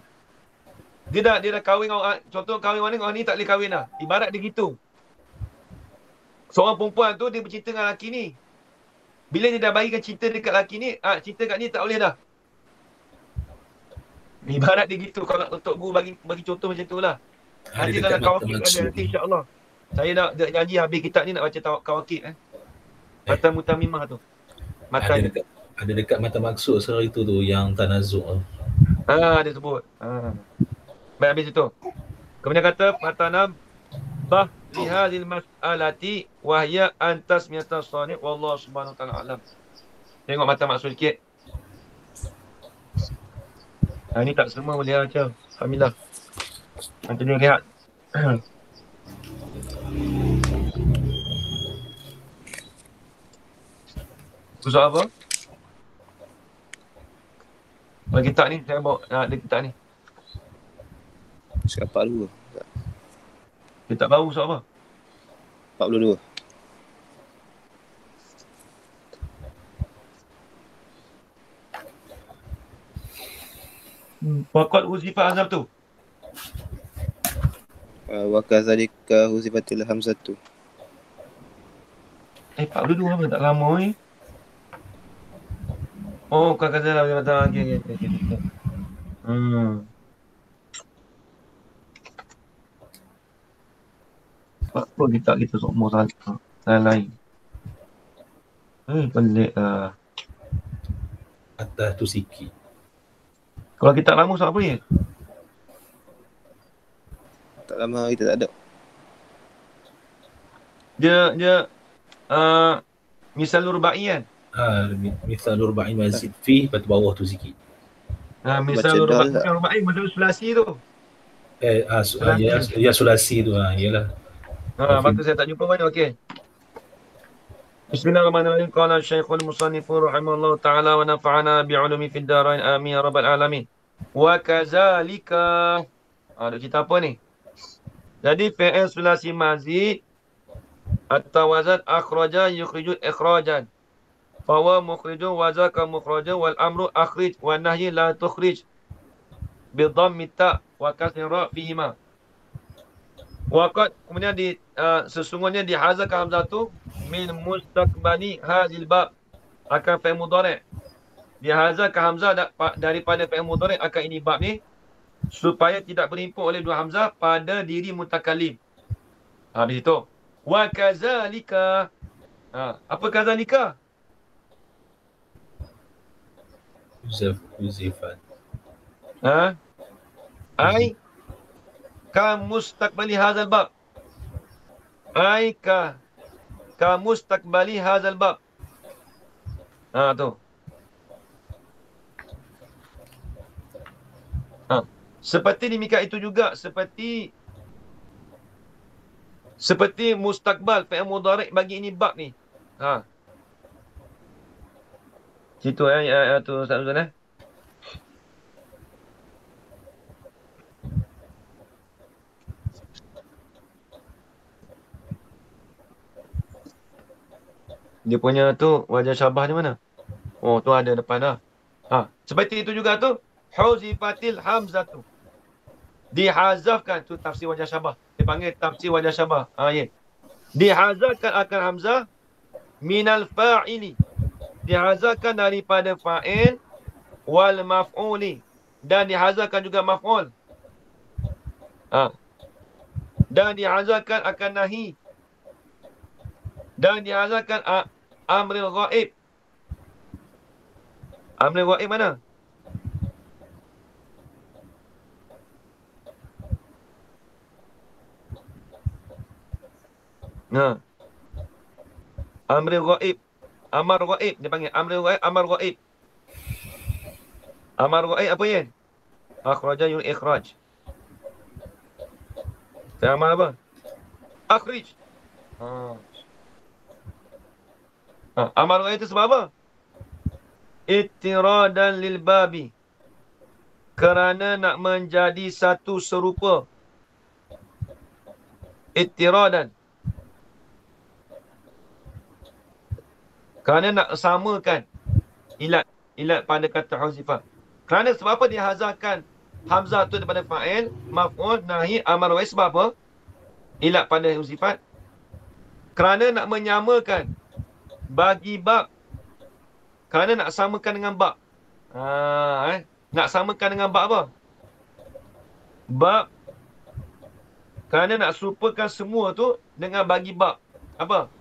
S1: Dia dah kahwin dengan contoh kahwin orang ni tak boleh kahwin dah. Ibarat dia gitu. Seorang perempuan tu dia bercinta dengan lelaki ni. Bila dia dah bagikan cinta dekat lelaki ni, cinta kat ni tak boleh dah. Ibarat dia gitu. Kalau untuk guru bagi contoh macam tu lah. Nanti dalam kawakib ada nanti insya-Allah. Saya nak janji habis kitab ni nak baca kawakib Mata Mutamimah tu.
S2: Ada dekat mata maksud secara itu tu yang tanazuk.
S1: Dia sebut. Baik, habis itu. Kemudian kata fatanam bah lihazil mas'alati wahya antas miyatas sani wallahu subhanahu wa ta'ala alam. Tengok mata maksud sikit. Ni tak semua boleh baca. Alhamdulillah. Nanti dia rehat. Susah apa? Bagi kitab ni, saya bawa ada kitab ni.
S3: Siapa dulu?
S1: Kitab baru susah apa?
S3: 42.
S1: Waqad huzifah azab tu.
S3: Wa kadzalika huzifatil hamzatu.
S1: 42 apa tak lama ni. Kau kata lah dia kata okey. Apa kita semua salah lain. Pelik lah.
S2: Atas tu sikit.
S1: Kalau kita lama siapa ni?
S3: Tak lama kita tak ada.
S1: Dia misal rubai kan?
S2: Misal rubai mazid fi lepas bawah tu sikit.
S1: Misal rubai macam sulasi tu.
S2: Ya sulasi tu iyalah.
S1: Maka saya tak jumpa mana okey. Bismillahirrahmanirrahim. Qala Syekhul Musannif rahimahullah taala wa nafa'ana bi'ulumi fid darain amin ya rabbal alamin. Wa kadzalika. Ada cerita apa ni? Jadi fi'il sulasi mazid at-tawazat akhraja yukhriju ikhrajan. Fahuwa mukhrijun wa zaka mukhrajun wal amru akhrij wa nahyi la tukhrij. Bidhammi ta' wa kasri ra' fihima. Waqad kemudian sesungguhnya dihazalkan hamzah tu min mustaqbali hadil bab akan fi'il mudhari'. Dihazalkan hamzah daripada fi'il mudhari' akan ini bab ni supaya tidak berhimpun oleh dua hamzah pada diri mutakallim. Di situ. Wa kazalika. Apa kazalika?
S2: Yuzifan.
S1: Ai ka mustaqbali hadzal bab. Ai ka mustaqbali hadzal bab. Tu. Seperti demikian itu juga seperti mustaqbal fi'il mudhari' bagi ini bab ni. Situ tu Ustaz Uzan. Dia punya tu wajah syabah di mana? Oh, tu ada depan dah. Seperti itu juga tu huzifatil hamzatu. Dihazafkan tu tafsir wajah syabah. Dia panggil tafsir wajah syabah. Ya. Dihazafkan akan hamzah minal fa'ili. Dihazafkan daripada fa'il wal maf'uli dan dihazafkan juga maf'ul. Dan dihazafkan akan nahi. Dan dihazafkan amril ghaib. Amril ghaib mana? Amril ghaib. Amar ghaib. Dia panggil amril ghaib, amar ghaib. Amar ghaib apa ya? Akhraja yul ikhraj. Saya amal apa? Akhrij. Amar ghaib itu sebab apa? Ittiradan lil babi. Kerana nak menjadi satu serupa. Ittiradan. Kerana nak samakan ilat pada kata huzifah. Kerana sebab apa dia hazalkan hamzah tu daripada fa'il, maf'ul, nahi, amar wa sebab apa? Ilat pada huzifat. Kerana nak menyamakan bagi bab. Kerana nak samakan dengan bab. Nak samakan dengan bab apa? Bab. Kerana nak serupakan semua tu dengan bagi bab. Apa?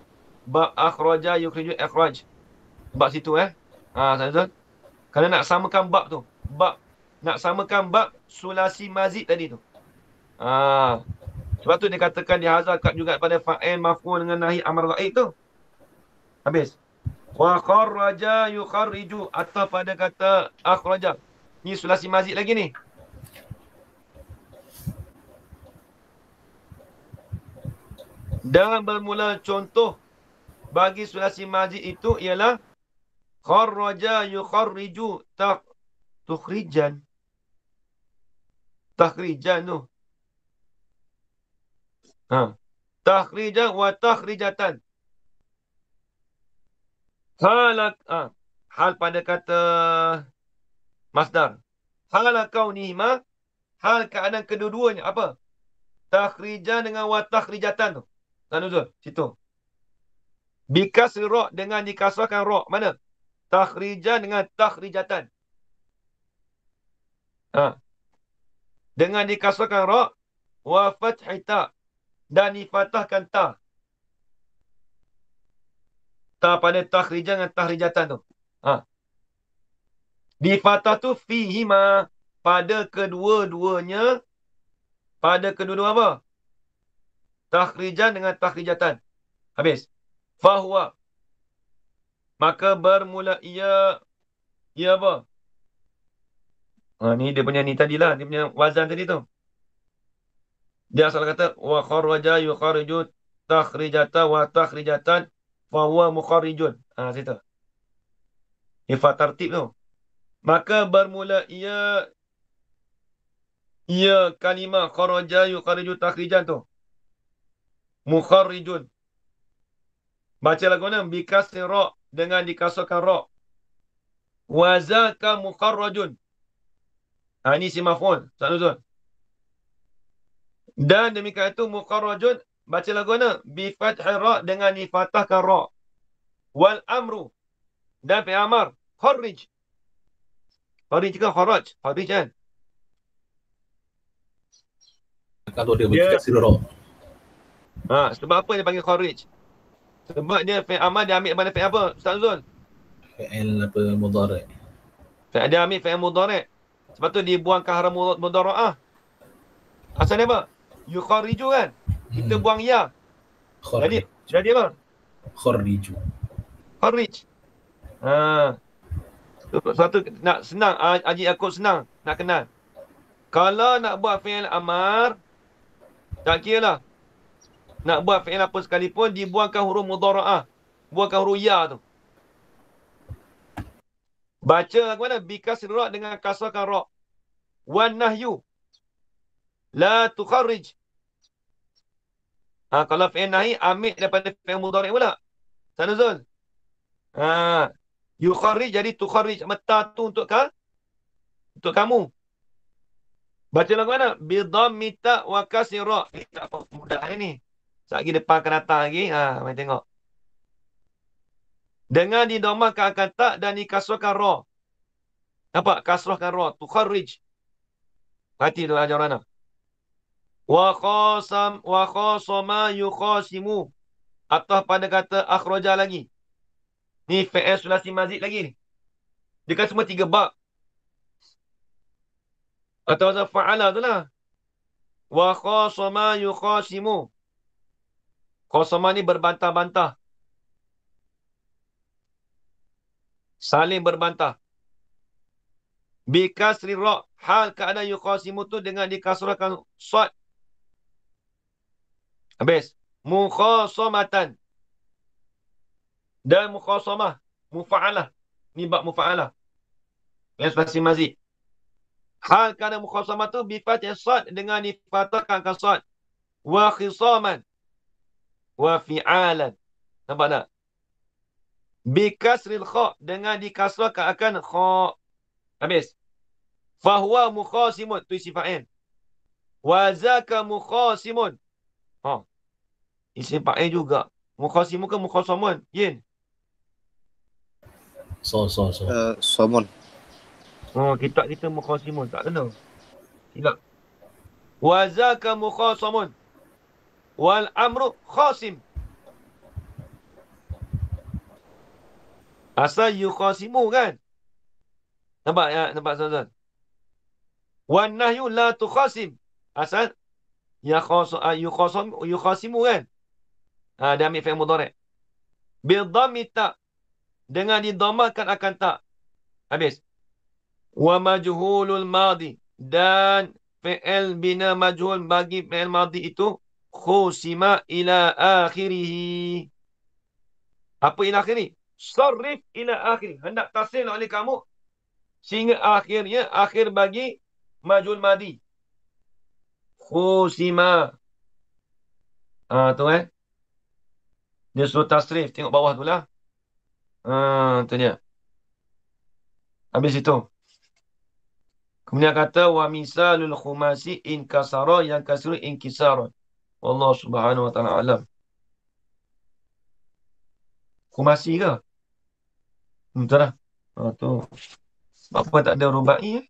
S1: Bab akhraja yukhriju ikhraj. Bab situ Ustaz. Kerana nak samakan bab tu. Bab. Nak samakan bab sulasi mazid tadi tu. Sebab tu dia katakan dihazalkan juga pada fa'il maf'ul dengan nahi amar ghaib tu. Habis. Wa kharraja yukharriju atau pada kata akhraja. Ni sulasi mazid lagi ni. Dan bermula contoh bagi sulasi mazid itu ialah kharraja yukharriju tukhrijan. Takhrijan tu. Takhrijan wa takhrijatan. Hal pada kata masdar. Hal kaunihima, hal keadaan kedua-duanya apa? Takhrijan dengan wa takhrijatan tu. Tanuzul situ. Bikasri ra' dengan dikasrahkan ra'. Mana? Takhrijan dengan takhrijatan. Dengan dikasrahkan ra' wa fathi ta' dan difathahkan ta. Ta pada takhrijan dengan takhrijatan tu. Difathah tu fihima pada kedua-duanya. Pada kedua-dua apa? Takhrijan dengan takhrijatan. Habis. Fahuwa. Maka bermula ia apa? Ni dia punya ni tadilah. Dia punya wazan tadi tu. Dia asal kata wa kharraja yukharriju takhrijata wa takhrijatan fahuwa mukharrijun. Situ. Ifat tartib tu. Maka bermula ia kalimah kharraja yukharriju takhrijan tu. Mukharrijun. Baca lagu mana? Bikasri ra' dengan dikasrahkan ra. Wa zaka muqarrajun. Ini si maf'ul. Sanuzul. Dan demikian itu muqarrajun baca lagu mana? Bi fathir ra dengan difathahkan ra. Wal amru dan fi'il amar kharrij. Kharrij ke kharaj? Kharrij kan?
S2: Kalau dia dikasih ra.
S1: Sebab apa dia panggil kharrij? Sebab dia fi'il amar dia ambil daripada fi'il apa? Ustaz Zul?
S2: Fi'il apa mudhari'.
S1: Dia ambil fi'il mudhari'. Sebab tu dibuang ke haram mudhara'ah. Asal dia apa? Yukharriju kan? Kita buang ya. Jadi apa?
S2: Kharriju.
S1: Kharrij. Satu nak senang, Haji Yaakob senang nak kenal. Kalau nak buat fi'il amar, tak kira lah. Nak buat fi'il apa sekalipun, dibuangkan huruf mudhara'ah. Buangkan huruf ya tu. Baca lagu mana? Bikasri ra dengan kasrahkan ra. Wan nahyu la tukharrij. Kalau fi'il nahi, ambil daripada fi'il mudhari' pula. Sanuzul. Yukharrij jadi tukharrij. Mata tu untuk kamu. Baca lagu mana? Bidhammi ta wa kasri ra. Tak apa mudah ini. Sekejap lagi depan akan datang lagi. Mari tengok. Dengan didomahkan akan tak dan dikasrahkan ra. Nampak? Kasrahkan ra. Tukharrij. Hati tu ajar mana? Wa khasama yukhasimu. Atau pada kata akhraja lagi. Ni fi'il sulasi mazid lagi ni. Dia kan semua 3 bab. Atau wazan fa'ala tu lah. Wa khasama yukhasimu. Khasama ni berbantah-bantah. Saling berbantah. Bikasri ra. Hal keadaan yukhasimu tu dengan dikasrahkan sad. Habis. Mukhasamatan. Dan mukhasamah. Mufa'alah. Ni bab mufa'alah. Yang spasi mazid. Hal keadaan mukhasamah tu bifathih sad dengan difathahkan sad. Wa khisaman. Wa fi'alan. Nampak tak? Bikasril kha. Dengan dikasrahkan akan kha. Habis. Fahuwa mukhasimun. Tu isi fa'il. Wa zaka mukhasimun. Isi fa'il juga. Mukhasimun ke mukhasamun? Yin.
S3: Somon.
S1: Kitab kita mukhasimun. Tak kena. Silap. Wa zaka mukhasamun. Wal amru khasim. Asal yukhasimu kan? Nampak ya? Nampak tuan-tuan? Wan nahyu la tukhasim. Asal yukhasimu kan? Dia ambil fi'il mudhari'. Bil dhammi ta. Dengan didhammakan akan tak. Habis. Wa majhulul madi. Dan fi'il bina majhul bagi fi'il madi itu khusima ila akhirih. Apa ila akhirih? Sarrif ila akhirih. Hendak tasrif oleh kamu sehingga akhirnya akhir bagi majhul madi. Khusima. Tu dia suruh tasrif. Tengok bawah tu lah. Tu dia. Habis itu. Kemudian kata wa misalul khumasi in kasara yang kasru in kisaran. Wallahu subhanahu wa ta'ala alam. Khumasi ke? Betul lah. Tu. Apa tak ada rubai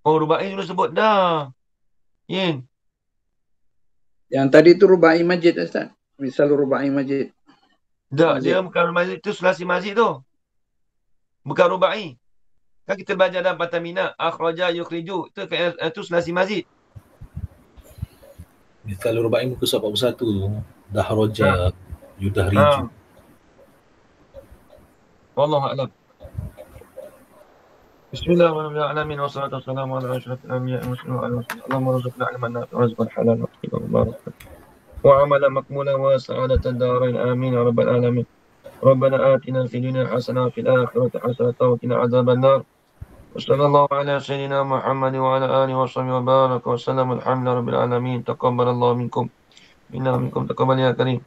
S1: rubai dulu sebut dah. Yin.
S4: Yang tadi tu rubai majid Ustaz. Misal rubai majid.
S1: Tak, dia bukan rubai itu sulasi mazid tu. Bukan rubai. Kan kita belajar dalam Batamina, akhraja yukhriju. Itu sulasi mazid.
S2: Kalau rubai muka surat 41 tu, dahraja, yudahriju.
S1: Wallahu a'lam. Bismillahirrahmanirrahim. Wassalatu wassalamu ala asyrafil anbiya'i wal mursalin. Allahumma rzuqna ilman nafi'an wa rizqan halalan wa rizqan mubarakan. Wa 'amalan maqbulan wa sa'adatan darain. Amin ya rabbal alamin. Rabbana atina fid dunya hasanah wa fil akhirati hasanah wa qina adzaban nar. Wassallallahu ala sayyidina Muhammad wa ala alihi wa sahbihi wa baraka wa sallam. Alhamdulillah rabbil alamin. Taqabbalallahu minkum. Minna minkum taqabbal ya karim.